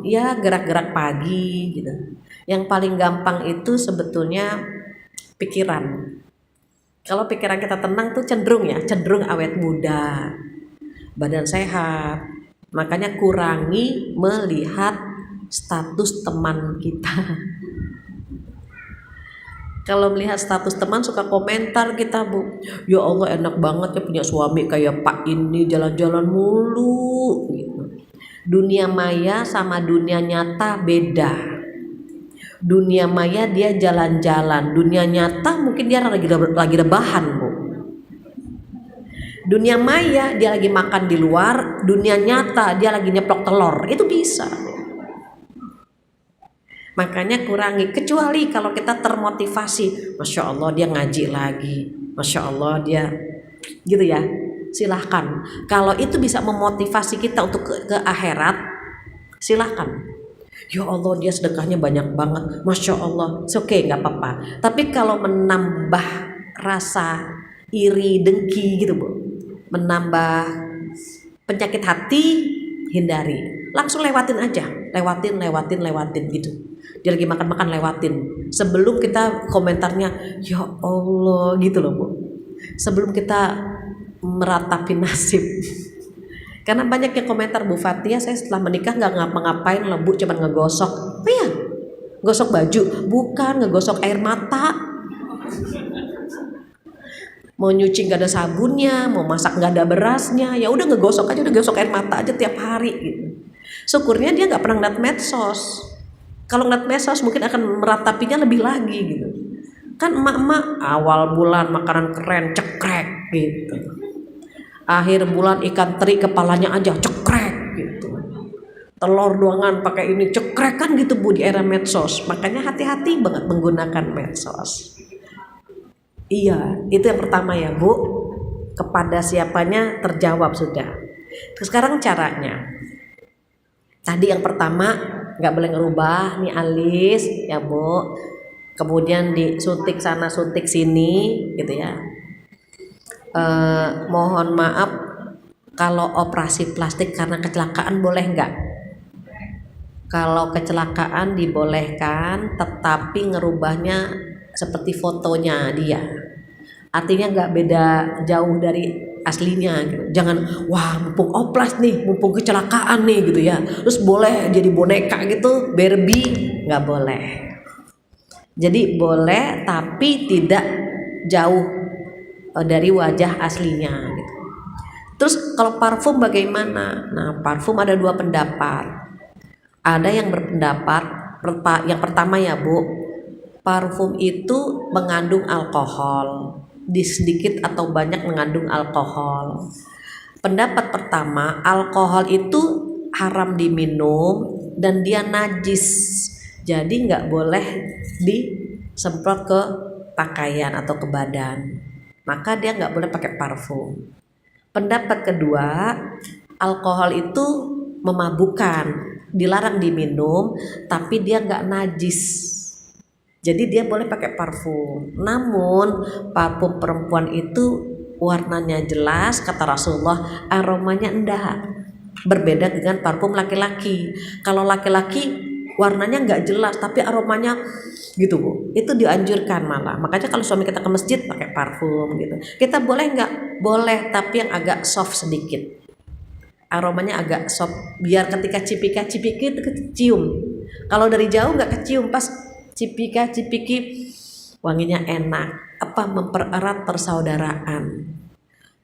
ya gerak-gerak pagi gitu. Yang paling gampang itu sebetulnya pikiran. Kalau pikiran kita tenang tuh cenderung awet muda, badan sehat. Makanya kurangi melihat status teman kita. Kalau melihat status teman suka komentar kita Bu, ya Allah enak banget ya punya suami kayak Pak ini, jalan-jalan mulu gitu. Dunia maya sama dunia nyata beda. Dunia maya dia jalan-jalan, dunia nyata mungkin dia lagi rebahan Bu. Dunia maya dia lagi makan di luar, dunia nyata dia lagi nyeplok telur, itu bisa. Makanya kurangi, kecuali kalau kita termotivasi, Masya Allah dia ngaji lagi, Masya Allah dia gitu ya, silahkan. Kalau itu bisa memotivasi kita untuk ke akhirat, silahkan. Ya Allah dia sedekahnya banyak banget, Masya Allah, oke, gak apa-apa. Tapi kalau menambah rasa iri, dengki gitu Bu, menambah penyakit hati, hindari. Langsung lewatin aja, lewatin gitu. Dia lagi makan-makan lewatin. Sebelum kita komentarnya, ya Allah gitu loh Bu. Sebelum kita meratapi nasib. Karena banyak yang komentar, Bu Fatia saya setelah menikah gak ngapa-ngapain loh Bu, cuma ngegosok. Oh iya, gosok baju, bukan ngegosok air mata. Mau nyuci gak ada sabunnya, mau masak gak ada berasnya, ya udah ngegosok aja, udah gosok air mata aja tiap hari gitu. Syukurnya dia gak pernah ngeliat medsos. Kalau ngeliat medsos mungkin akan meratapinya lebih lagi gitu. Kan emak-emak awal bulan makanan keren, cekrek gitu. Akhir bulan ikan teri kepalanya aja cekrek gitu. Telur doangan pakai ini cekrek kan gitu Bu di era medsos. Makanya hati-hati banget menggunakan medsos. Iya, itu yang pertama ya Bu. Kepada siapanya terjawab sudah. Sekarang caranya. Tadi yang pertama nggak boleh ngerubah nih alis ya Bu. Kemudian disuntik sana suntik sini gitu ya. Mohon maaf kalau operasi plastik karena kecelakaan boleh nggak? Kalau kecelakaan dibolehkan, tetapi ngerubahnya seperti fotonya dia. Artinya nggak beda jauh dari aslinya gitu. Jangan wah mumpung oplas nih, mumpung kecelakaan nih gitu ya, terus boleh jadi boneka gitu, Barbie, nggak boleh. Jadi boleh tapi tidak jauh dari wajah aslinya gitu. Terus kalau parfum bagaimana? Nah parfum ada dua pendapat. Ada yang berpendapat, yang pertama ya Bu, parfum itu mengandung alkohol. di sedikit atau banyak mengandung alkohol. Pendapat pertama, alkohol itu haram diminum dan dia najis, jadi nggak boleh disemprot ke pakaian atau ke badan, maka dia nggak boleh pakai parfum. Pendapat kedua, alkohol itu memabukkan, dilarang diminum, tapi dia nggak najis, jadi dia boleh pakai parfum. Namun parfum perempuan itu warnanya jelas, kata Rasulullah, aromanya enggak. Berbeda dengan parfum laki-laki. Kalau laki-laki warnanya nggak jelas tapi aromanya gitu Bu, itu dianjurkan malah. Makanya kalau suami kita ke masjid pakai parfum gitu, kita boleh nggak? Boleh, tapi yang agak soft sedikit, aromanya agak soft, biar ketika cipika-cipiki itu kecium. Kalau dari jauh nggak kecium, pas cipika-cipiki wanginya enak, mempererat persaudaraan.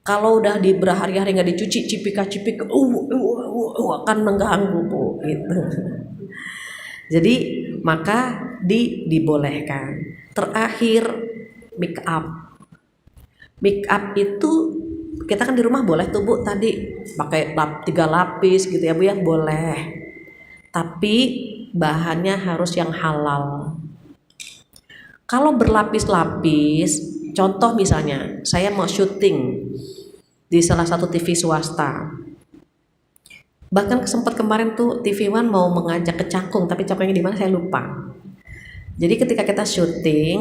Kalau udah berhari-hari nggak dicuci, cipika-cipik akan mengganggu Bu gitu. Jadi maka dibolehkan. Terakhir, make up. Make up itu kita kan di rumah boleh tuh Bu, tadi pakai 3 lapis gitu ya Bu ya, boleh. Tapi bahannya harus yang halal. Kalau berlapis-lapis, contoh misalnya saya mau syuting di salah satu TV swasta. Bahkan sempat kemarin tuh TV One mau mengajak ke Cakung, tapi Cakungnya di mana saya lupa. Jadi ketika kita syuting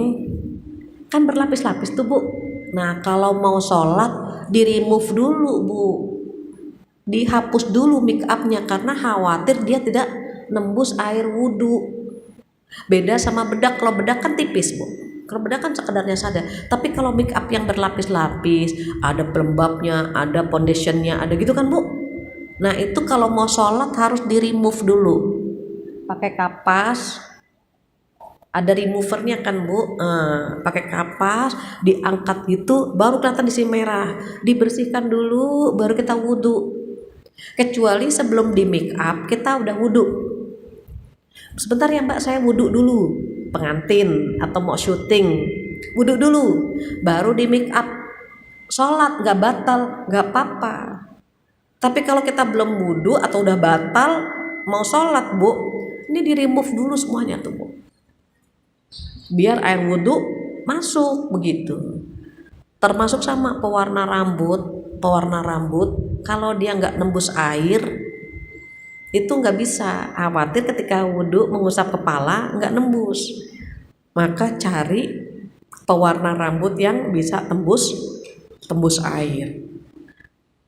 kan berlapis-lapis tuh Bu. Nah kalau mau sholat di remove dulu Bu, dihapus dulu make upnya, karena khawatir dia tidak nembus air wudhu. Beda sama bedak, kalau bedak kan tipis Bu, kalau bedak kan sekedarnya saja. Tapi kalau make up yang berlapis-lapis, ada pelembabnya, ada foundationnya, ada gitu kan Bu. Nah itu kalau mau sholat harus di remove dulu, pakai kapas, ada removernya kan Bu, pakai kapas diangkat gitu, baru kelihatan di sini merah, dibersihkan dulu baru kita wudhu. Kecuali sebelum di make up kita udah wudhu, sebentar ya Mbak saya wudhu dulu, pengantin atau mau syuting wudhu dulu baru di make up, sholat nggak batal, nggak apa-apa. Tapi kalau kita belum wudhu atau udah batal mau sholat Bu, ini di remove dulu semuanya tuh Bu, biar air wudhu masuk begitu. Termasuk sama pewarna rambut kalau dia nggak nembus air itu nggak bisa, khawatir ketika wudhu mengusap kepala nggak nembus, maka cari pewarna rambut yang bisa tembus air.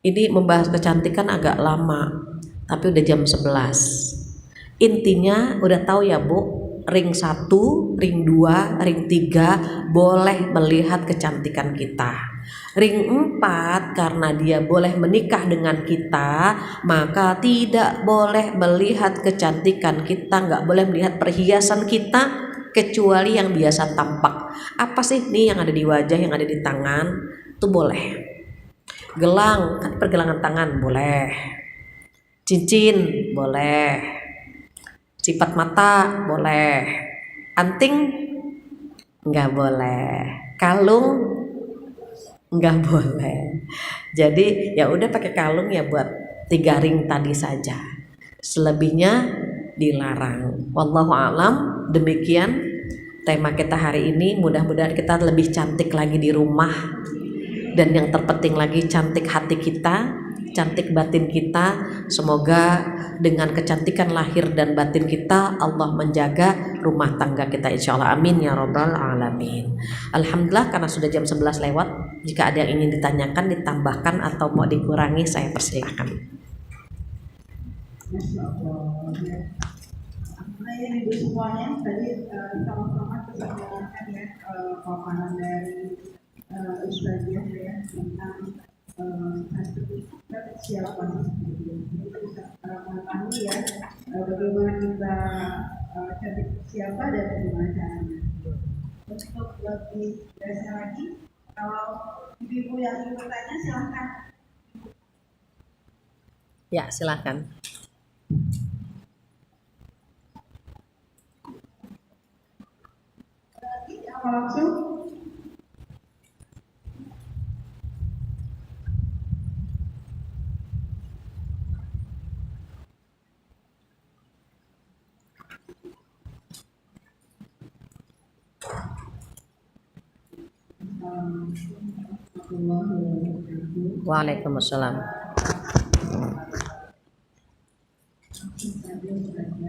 Ini membahas kecantikan agak lama, tapi udah jam 11. Intinya udah tahu ya Bu, ring 1, ring 2, ring 3 boleh melihat kecantikan kita. Ring 4 karena dia boleh menikah dengan kita, maka tidak boleh melihat kecantikan kita, nggak boleh melihat perhiasan kita kecuali yang biasa tampak. Apa sih nih yang ada di wajah, yang ada di tangan, itu boleh. Gelang kan pergelangan tangan boleh, cincin boleh, sifat mata boleh, anting nggak boleh, kalung nggak boleh. Jadi ya udah pakai kalung ya buat 3 ring tadi saja, selebihnya dilarang. Wallahu a'lam. Demikian tema kita hari ini, mudah-mudahan kita lebih cantik lagi di rumah, dan yang terpenting lagi cantik hati kita, cantik batin kita. Semoga dengan kecantikan lahir dan batin kita Allah menjaga rumah tangga kita insyaallah, amin ya rabbal alamin. Alhamdulillah, karena sudah jam 11 lewat, jika ada yang ingin ditanyakan, ditambahkan atau mau dikurangi saya persilahkan. Baik Ibu semuanya, tadi sama-sama kita mendengarkan ya paparan dari Ustazah ya tentang siapa kita bisa mengetahui ya bagaimana kita cantik siapa dan bagaimana caranya. Untuk lebih dasar lagi, kalau ibu yang ingin bertanya silahkan. Ya silahkan. Apa langsung? warahmatullahi wabarakatuh. Waalaikumsalam. Saya belajar apa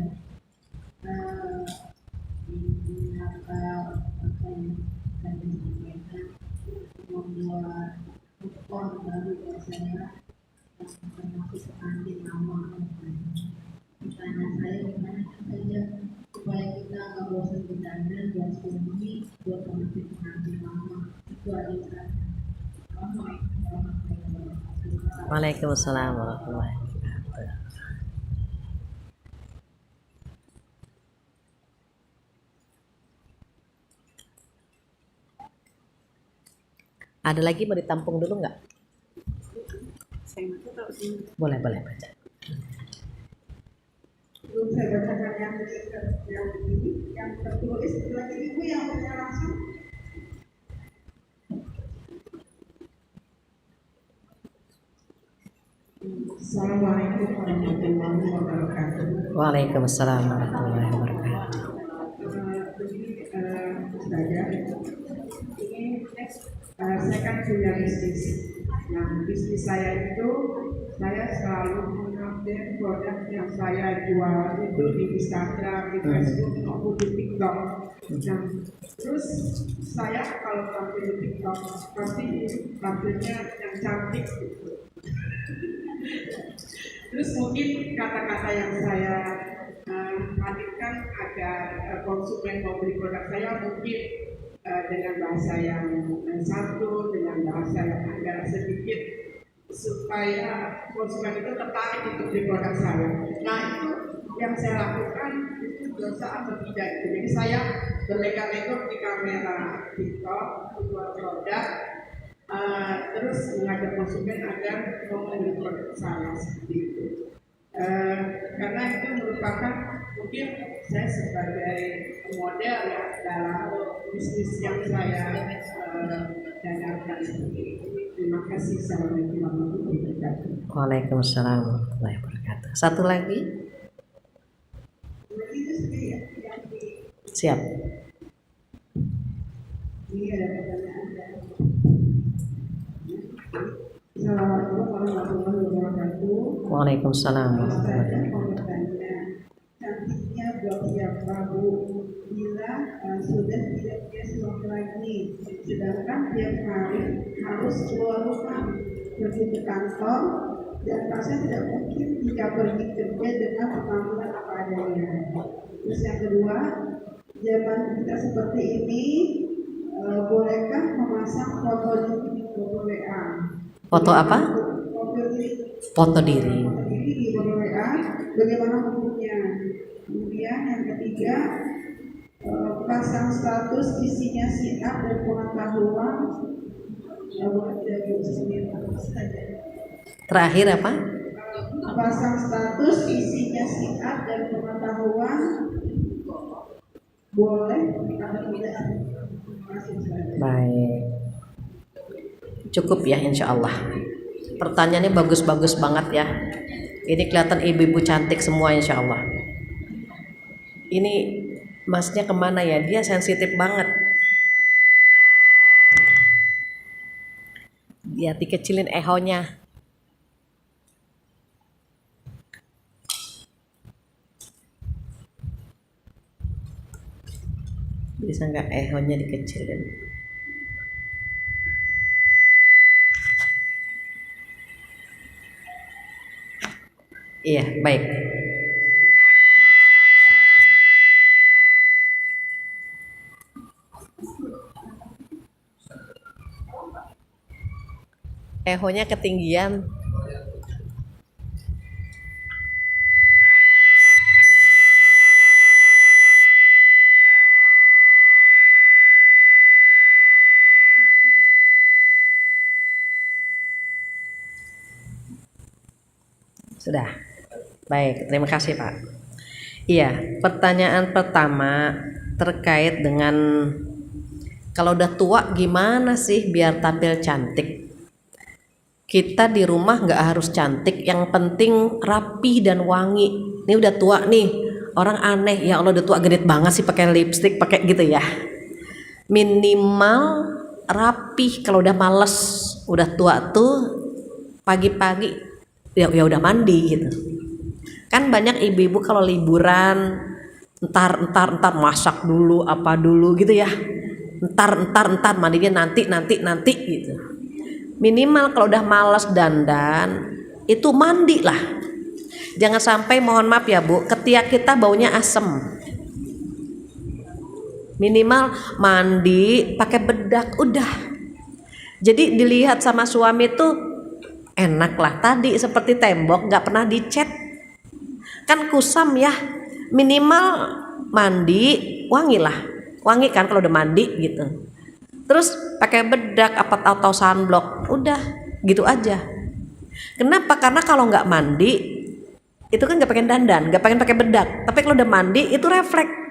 yang saya sampaikan membuat kupon baru buat saya termasuk anti nama. Pertanyaan saya gimana saja supaya kita nggak bosan bercanda buat suami buat termasuk anti nama itu aja Ustaz. Waalaikumsalam warahmatullahi wabarakatuh. Ada lagi mau ditampung dulu nggak? Boleh baca. Belum saya bacakan yang ini, yang tertulis lagi ibu yang baca langsung. Assalamualaikum warahmatullahi wabarakatuh. Waalaikumsalam warahmatullahi wabarakatuh. Begini Ustazah, ini saya kan punya bisnis. Nah, bisnis saya itu saya selalu mengupdate produk yang saya jual itu di Instagram, di Facebook maupun di TikTok. Nah, terus saya kalau tampil di TikTok pasti tampilnya yang cantik gitu. Terus mungkin kata-kata yang saya hadirkan agar konsumen mau beli produk saya mungkin dengan bahasa yang santun, dengan bahasa yang agak sedikit supaya konsumen itu tertarik untuk beli produk saya. Nah itu yang saya lakukan itu dosa atau tidak gitu. Jadi saya berlekar-lekor di kamera TikTok membuat produk, terus mengajak konsumen agar mau membeli produk saya seperti itu. Karena itu merupakan mungkin saya sebagai model ya dalam bisnis yang saya jalankan seperti itu. Terima kasih. Assalamualaikum warahmatullahi wabarakatuh. Waalaikumsalam warahmatullahi wabarakatuh. Satu lagi? Siap. Ini ada pertanyaan. Assalamualaikum warahmatullahi wabarakatuh. Waalaikumsalam warahmatullahi wabarakatuh. Cantiknya buat siapa Bu? Bila sudah tidak punya suami lagi, sedangkan tiap hari harus keluar rumah pergi ke kantor dan rasa tidak mungkin jika pergi kerja dengan penampilan apa adanya. Terus yang kedua, zaman kita seperti ini, bolehkah memasang foto di foto WA? Foto apa? Foto diri. Di foto WA, bagaimana hukumnya? Kemudian yang ketiga, pasang status isinya siap dan pengetahuan. Terakhir apa? Pasang status isinya siap dan pengetahuan boleh atau tidak? Baik. Cukup ya insya Allah. Pertanyaannya bagus-bagus banget ya. Ini kelihatan ibu-ibu cantik semua insya Allah. Ini masnya kemana ya? Dia sensitif banget. Dia dikecilin ehonya. Bisa nggak ehonya dikecilin? Iya, baik. Ehonya ketinggian. Sudah. Baik, terima kasih Pak. Iya, pertanyaan pertama terkait dengan kalau udah tua gimana sih biar tampil cantik? Kita di rumah nggak harus cantik, yang penting rapi dan wangi. Ini udah tua nih, orang aneh, ya Allah udah tua genit banget sih pakai lipstick, pakai gitu ya. Minimal rapi, kalau udah males udah tua tuh pagi-pagi ya udah mandi gitu. Kan banyak ibu-ibu kalau liburan entar masak dulu apa dulu gitu ya. Entar mandinya nanti gitu. Minimal kalau udah malas dandan itu mandi lah. Jangan sampai, mohon maaf ya Bu, ketiak kita baunya asem. Minimal mandi pakai bedak udah. Jadi dilihat sama suami tuh enak lah. Tadi seperti tembok nggak pernah dicat, kan kusam ya. Minimal mandi wangi lah, wangi kan kalau udah mandi gitu. Terus pakai bedak atau sunblock, udah gitu aja. Kenapa? Karena kalau nggak mandi itu kan nggak pengen dandan, nggak pengen pakai bedak. Tapi kalau udah mandi itu refleks.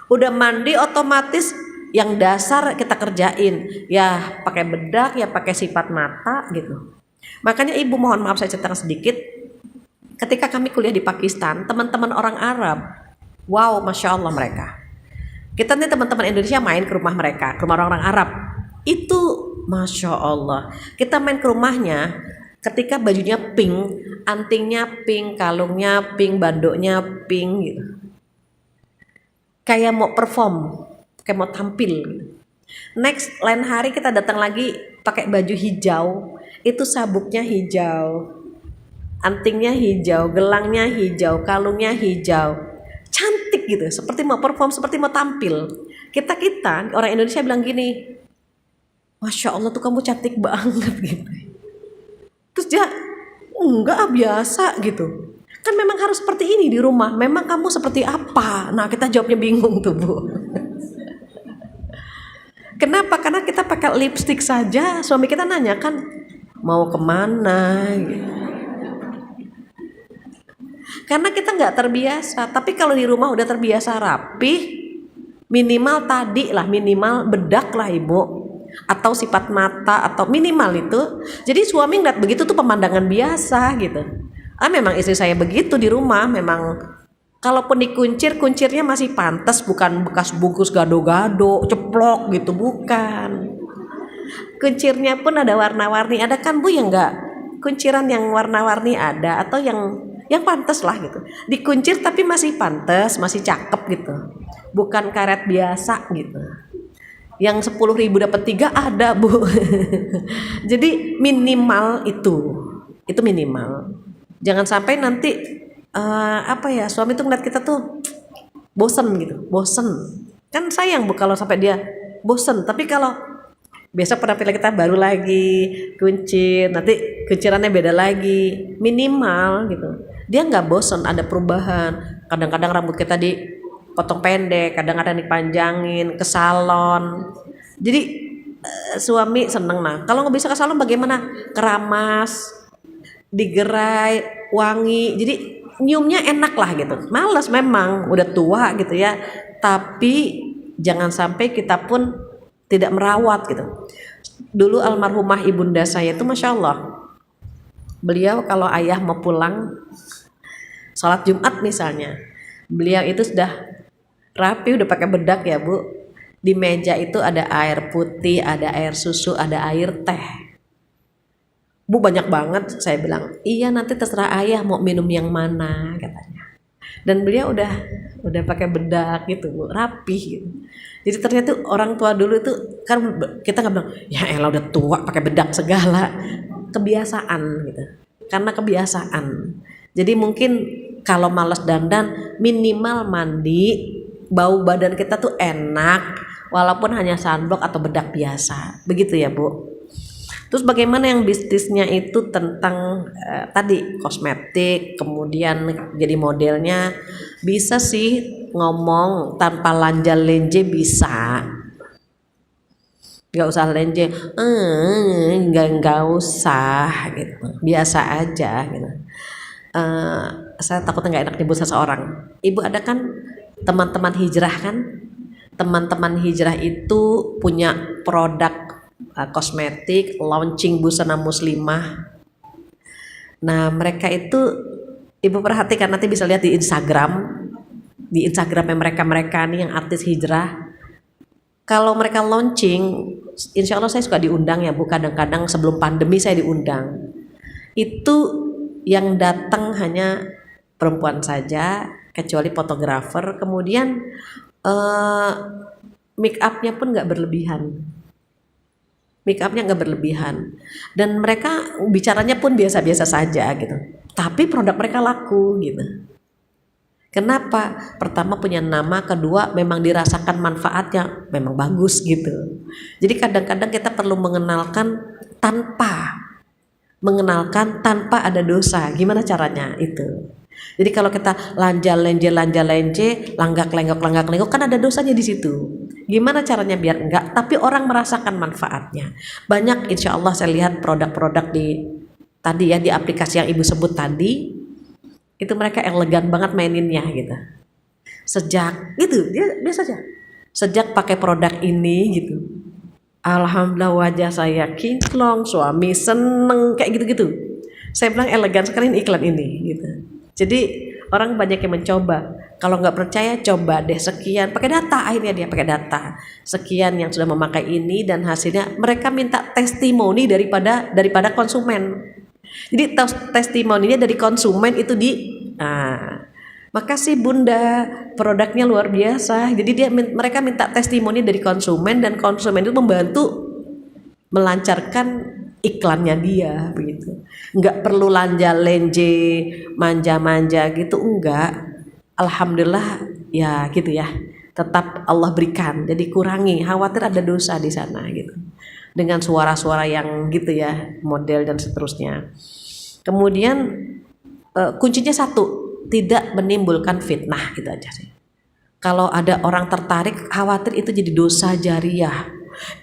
Udah mandi otomatis yang dasar kita kerjain, ya pakai bedak, ya pakai sifat mata gitu. Makanya ibu, mohon maaf saya ceritakan sedikit. Ketika kami kuliah di Pakistan, teman-teman orang Arab, wow, masya Allah mereka. Kita nih teman-teman Indonesia main ke rumah mereka, ke rumah orang-orang Arab. Itu masya Allah. Kita main ke rumahnya, ketika bajunya pink, antingnya pink, kalungnya pink, bandoknya pink gitu. Kayak mau perform, kayak mau tampil gitu. Next, lain hari kita datang lagi pakai baju hijau, itu sabuknya hijau, antingnya hijau, gelangnya hijau, kalungnya hijau, cantik gitu, seperti mau perform, seperti mau tampil. Kita orang Indonesia bilang gini, masya Allah tuh kamu cantik banget gitu. Terus dia enggak, biasa gitu. Kan memang harus seperti ini di rumah. Memang kamu seperti apa? Nah, kita jawabnya bingung tuh Bu. Kenapa? Karena kita pakai lipstick saja, suami kita nanya kan mau kemana gitu. Karena kita nggak terbiasa. Tapi kalau di rumah udah terbiasa rapih, minimal tadi lah, minimal bedak lah Ibu, atau sifat mata, atau minimal itu. Jadi suami ngeliat begitu tuh pemandangan biasa gitu. Memang istri saya begitu di rumah, memang kalaupun dikuncir, kuncirnya masih pantas, bukan bekas bungkus gado-gado, ceplok gitu, bukan. Kuncirnya pun ada warna-warni, ada kan Bu yang enggak kunciran yang warna-warni ada, atau yang pantas lah gitu. Dikuncir tapi masih pantas, masih cakep gitu. Bukan karet biasa gitu. Yang 10.000 dapat 3 ada Bu. Jadi minimal itu minimal. Jangan sampai nanti suami tuh ngeliat kita tuh bosen gitu, bosen. Kan sayang Bu kalau sampai dia bosen. Tapi kalau besok penampilan kita baru lagi kuncir, nanti kuncirannya beda lagi, minimal gitu. Dia nggak bosen, ada perubahan. Kadang-kadang rambut kita dipotong pendek, kadang-kadang dipanjangin, ke salon. Jadi suami seneng. Nah kalau nggak bisa ke salon bagaimana? Keramas, digerai, wangi, jadi nyiumnya enak lah gitu. Males memang, udah tua gitu ya, tapi jangan sampai kita pun tidak merawat gitu. Dulu almarhumah ibunda saya itu masya Allah, beliau kalau ayah mau pulang sholat Jumat misalnya, beliau itu sudah rapi, udah pakai bedak ya Bu. Di meja itu ada air putih, ada air susu, ada air teh. Bu banyak banget, saya bilang iya nanti terserah ayah mau minum yang mana katanya. Dan beliau udah pakai bedak gitu Bu, rapih gitu. Jadi ternyata orang tua dulu itu kan kita nggak bilang ya elah udah tua pakai bedak segala, kebiasaan gitu. Karena kebiasaan. Jadi mungkin kalau malas dandan minimal mandi, bau badan kita tuh enak walaupun hanya sunblock atau bedak biasa. Begitu ya Bu. Terus bagaimana yang bisnisnya itu tentang tadi kosmetik, kemudian jadi modelnya, bisa sih ngomong tanpa lanjal-lenje bisa. Gak usah lenje, gak usah gitu, biasa aja gitu. Saya takutnya gak enak nyebut seseorang. Ibu ada kan teman-teman hijrah kan? Teman-teman hijrah itu punya produk kosmetik, launching busana muslimah. Nah mereka itu Ibu perhatikan, nanti bisa lihat di Instagramnya mereka nih yang artis hijrah. Kalau mereka launching insya Allah saya suka diundang ya Bu, kadang-kadang sebelum pandemi saya diundang. Itu yang datang hanya perempuan saja, kecuali fotografer. Kemudian make upnya pun nggak berlebihan. Make upnya nggak berlebihan. Dan mereka bicaranya pun biasa-biasa saja gitu. Tapi produk mereka laku gitu. Kenapa? Pertama punya nama, kedua memang dirasakan manfaatnya, memang bagus gitu. Jadi kadang-kadang kita perlu mengenalkan tanpa ada dosa. Gimana caranya itu? Jadi kalau kita lanja lenje, langgak-lenggok kan ada dosanya di situ. Gimana caranya biar enggak? Tapi orang merasakan manfaatnya. Banyak insya Allah saya lihat produk-produk di aplikasi yang Ibu sebut tadi. Itu mereka elegan banget maininnya gitu. Sejak gitu dia biasa aja. Sejak pakai produk ini gitu, alhamdulillah wajah saya kinclong, suami seneng kayak gitu-gitu. Saya bilang elegan sekali iklan ini gitu. Jadi orang banyak yang mencoba. Kalau nggak percaya coba deh sekian, pakai data, akhirnya dia pakai data sekian yang sudah memakai ini dan hasilnya mereka minta testimoni daripada konsumen. Jadi testimoninya dari konsumen itu makasih Bunda, produknya luar biasa. Jadi mereka minta testimoni dari konsumen dan konsumen itu membantu melancarkan iklannya dia begitu. Enggak perlu lenje, manja-manja gitu, enggak. Alhamdulillah ya gitu ya. Tetap Allah berikan. Jadi kurangi, khawatir ada dosa di sana gitu. Dengan suara-suara yang gitu ya, model dan seterusnya. Kemudian kuncinya satu, tidak menimbulkan fitnah, itu aja sih. Kalau ada orang tertarik, khawatir itu jadi dosa jariah.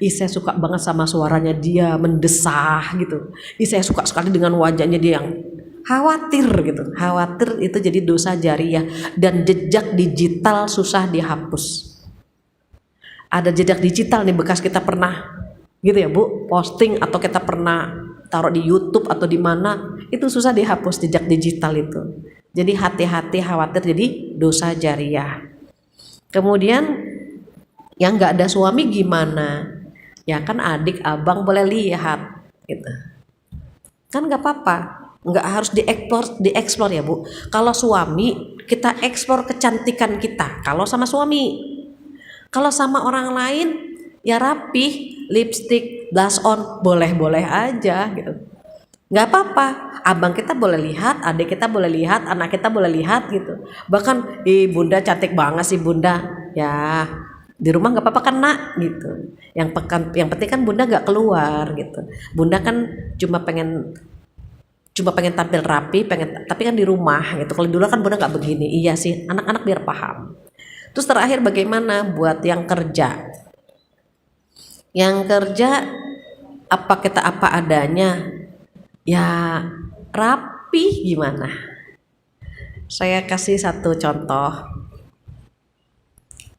Saya suka banget sama suaranya dia, mendesah gitu. Saya suka sekali dengan wajahnya dia yang khawatir gitu. Khawatir itu jadi dosa jariah dan jejak digital susah dihapus. Ada jejak digital nih bekas kita pernah gitu ya Bu, posting atau kita pernah taruh di YouTube atau di mana, itu susah dihapus jejak digital itu. Jadi hati-hati, khawatir jadi dosa jariah. Kemudian yang nggak ada suami gimana? Ya kan adik, abang boleh lihat gitu. Kan nggak apa-apa, nggak harus dieksplor ya Bu. Kalau suami kita eksplor kecantikan kita. Kalau sama suami, kalau sama orang lain ya rapih, lipstick, blush on, boleh-boleh aja gitu. Nggak apa-apa, abang kita boleh lihat, adik kita boleh lihat, anak kita boleh lihat gitu. Bahkan, Bunda cantik banget sih Bunda. Ya, di rumah nggak apa-apa kan Nak gitu. Yang penting kan Bunda nggak keluar gitu. Bunda kan cuma pengen tampil rapi, tapi kan di rumah gitu. Kalau dulu kan Bunda nggak begini. Iya sih, anak-anak biar paham. Terus terakhir bagaimana buat yang kerja? Yang kerja kita apa adanya, ya rapi gimana? Saya kasih satu contoh.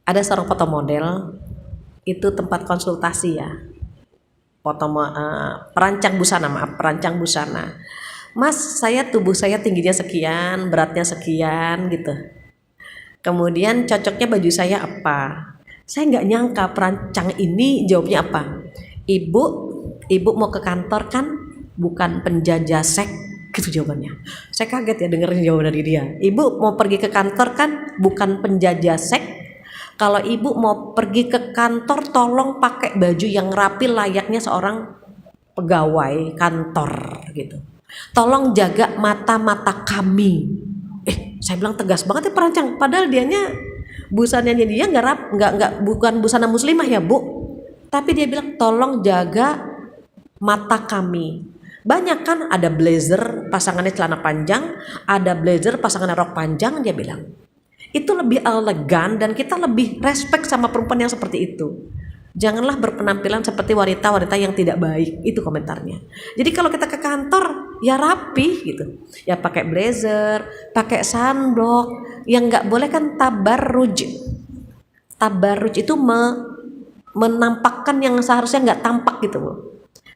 Ada seorang foto model, itu tempat konsultasi ya. Perancang busana. Mas, tubuh saya tingginya sekian, beratnya sekian gitu. Kemudian cocoknya baju saya apa? Saya nggak nyangka perancang ini jawabnya apa. Ibu mau ke kantor kan, bukan penjajah seks, gitu jawabannya. Saya kaget ya dengerin jawaban dari dia. Ibu mau pergi ke kantor kan, bukan penjajah seks. Kalau ibu mau pergi ke kantor, tolong pakai baju yang rapi layaknya seorang pegawai kantor gitu. Tolong jaga mata-mata kami. Saya bilang tegas banget ya perancang. Padahal dianya busananya dia bukan busana muslimah ya Bu. Tapi dia bilang tolong jaga mata kami. Banyak kan ada blazer pasangannya celana panjang, ada blazer pasangannya rok panjang, dia bilang. Itu lebih elegan dan kita lebih respect sama perempuan yang seperti itu. Janganlah berpenampilan seperti wanita-wanita yang tidak baik, itu komentarnya. Jadi kalau kita ke kantor ya rapi gitu. Ya pakai blazer, pakai sunblock. Yang nggak boleh kan tabarruj. Tabarruj itu menampakkan yang seharusnya nggak tampak gitu Bu.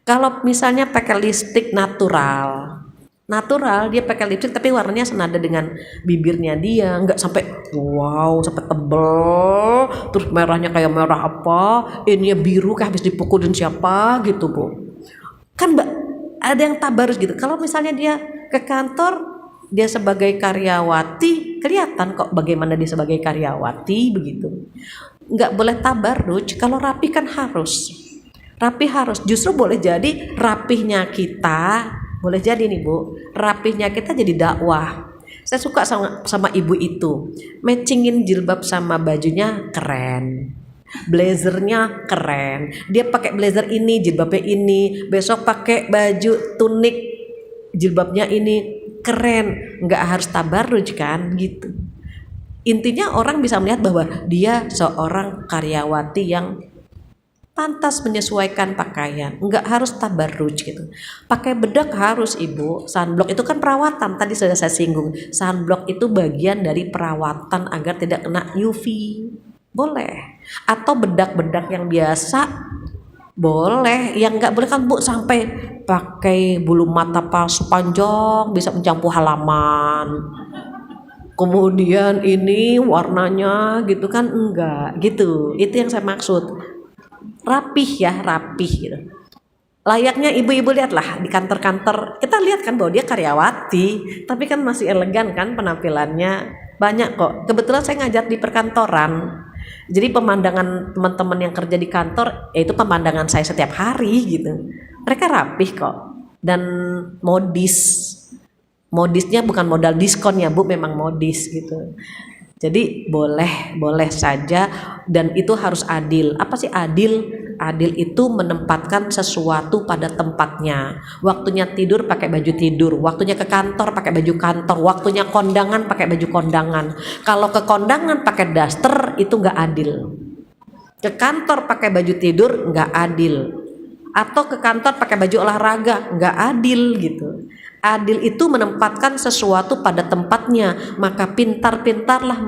Kalau misalnya pakai lipstick natural natural, dia pakai lipstick tapi warnanya senada dengan bibirnya dia, nggak sampai wow sampai tebel, terus merahnya kayak merah apa, ininya biru kayak habis dipukulin siapa gitu Bu. Kan ada yang tabarus gitu. Kalau misalnya dia ke kantor, dia sebagai karyawati, kelihatan kok bagaimana dia sebagai karyawati begitu. Nggak boleh tabarruj. Kalau rapi kan harus. Rapi harus. Justru boleh jadi rapihnya kita, boleh jadi nih Bu, rapihnya kita jadi dakwah. Saya suka sama ibu itu. Matchingin jilbab sama bajunya keren. Blazernya keren. Dia pakai blazer ini, jilbabnya ini. Besok pakai baju tunik, jilbabnya ini. Keren, nggak harus tabarruj kan gitu. Intinya orang bisa melihat bahwa dia seorang karyawati yang pantas menyesuaikan pakaian, nggak harus tabarruj gitu. Pakai bedak harus Ibu. Sunblock itu kan perawatan, tadi sudah saya singgung. Sunblock itu bagian dari perawatan agar tidak kena UV. Boleh. Atau bedak-bedak yang biasa boleh. Yang nggak boleh kan Bu sampai pakai bulu mata palsu panjang bisa mencampur halaman, kemudian ini warnanya gitu kan, enggak gitu. Itu yang saya maksud, rapih ya, rapih gitu. Layaknya ibu-ibu, lihatlah di kantor-kantor, kita lihat kan bahwa dia karyawati tapi kan masih elegan kan penampilannya. Banyak kok, kebetulan saya ngajar di perkantoran, jadi pemandangan teman-teman yang kerja di kantor yaitu pemandangan saya setiap hari gitu. Mereka rapih kok dan modisnya bukan modal diskon ya Bu, memang modis gitu. Jadi boleh saja, dan itu harus adil. Apa sih adil? Adil itu menempatkan sesuatu pada tempatnya. Waktunya tidur pakai baju tidur, waktunya ke kantor pakai baju kantor, waktunya kondangan pakai baju kondangan. Kalau ke kondangan pakai daster itu nggak adil. Ke kantor pakai baju tidur nggak adil. Atau ke kantor pakai baju olahraga nggak adil gitu. Adil itu menempatkan sesuatu pada tempatnya, maka pintar-pintarlah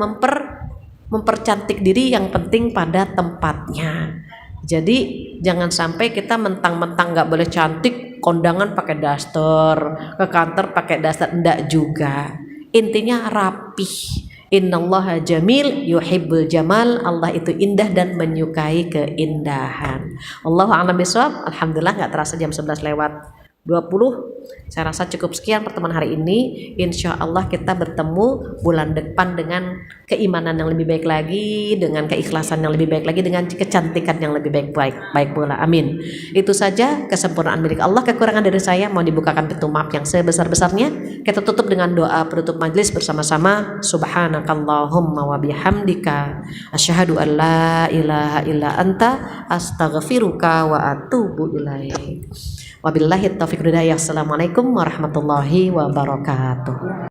mempercantik diri, yang penting pada tempatnya. Jadi jangan sampai kita mentang-mentang nggak boleh cantik, kondangan pakai daster, ke kantor pakai daster, enggak juga. Intinya rapih. Innallaha jamil yuhibbul jamal. Allah itu indah dan menyukai keindahan. Allahu a'lam bishawab. Alhamdulillah nggak terasa jam 11 lewat 20. Saya rasa cukup sekian pertemuan hari ini. Insya Allah kita bertemu bulan depan dengan keimanan yang lebih baik lagi, dengan keikhlasan yang lebih baik lagi, dengan kecantikan yang lebih baik pula. Amin. Itu saja, kesempurnaan milik Allah. Kekurangan dari saya mohon dibukakan pintu maaf yang sebesar-besarnya. Kita tutup dengan doa penutup majelis bersama-sama. Subhanakallahumma wa bihamdika asyhadu an la ilaha illa anta astaghfiruka wa atubu ilaik. Wabillahi taufiq hidayah. Assalamualaikum warahmatullahi wabarakatuh.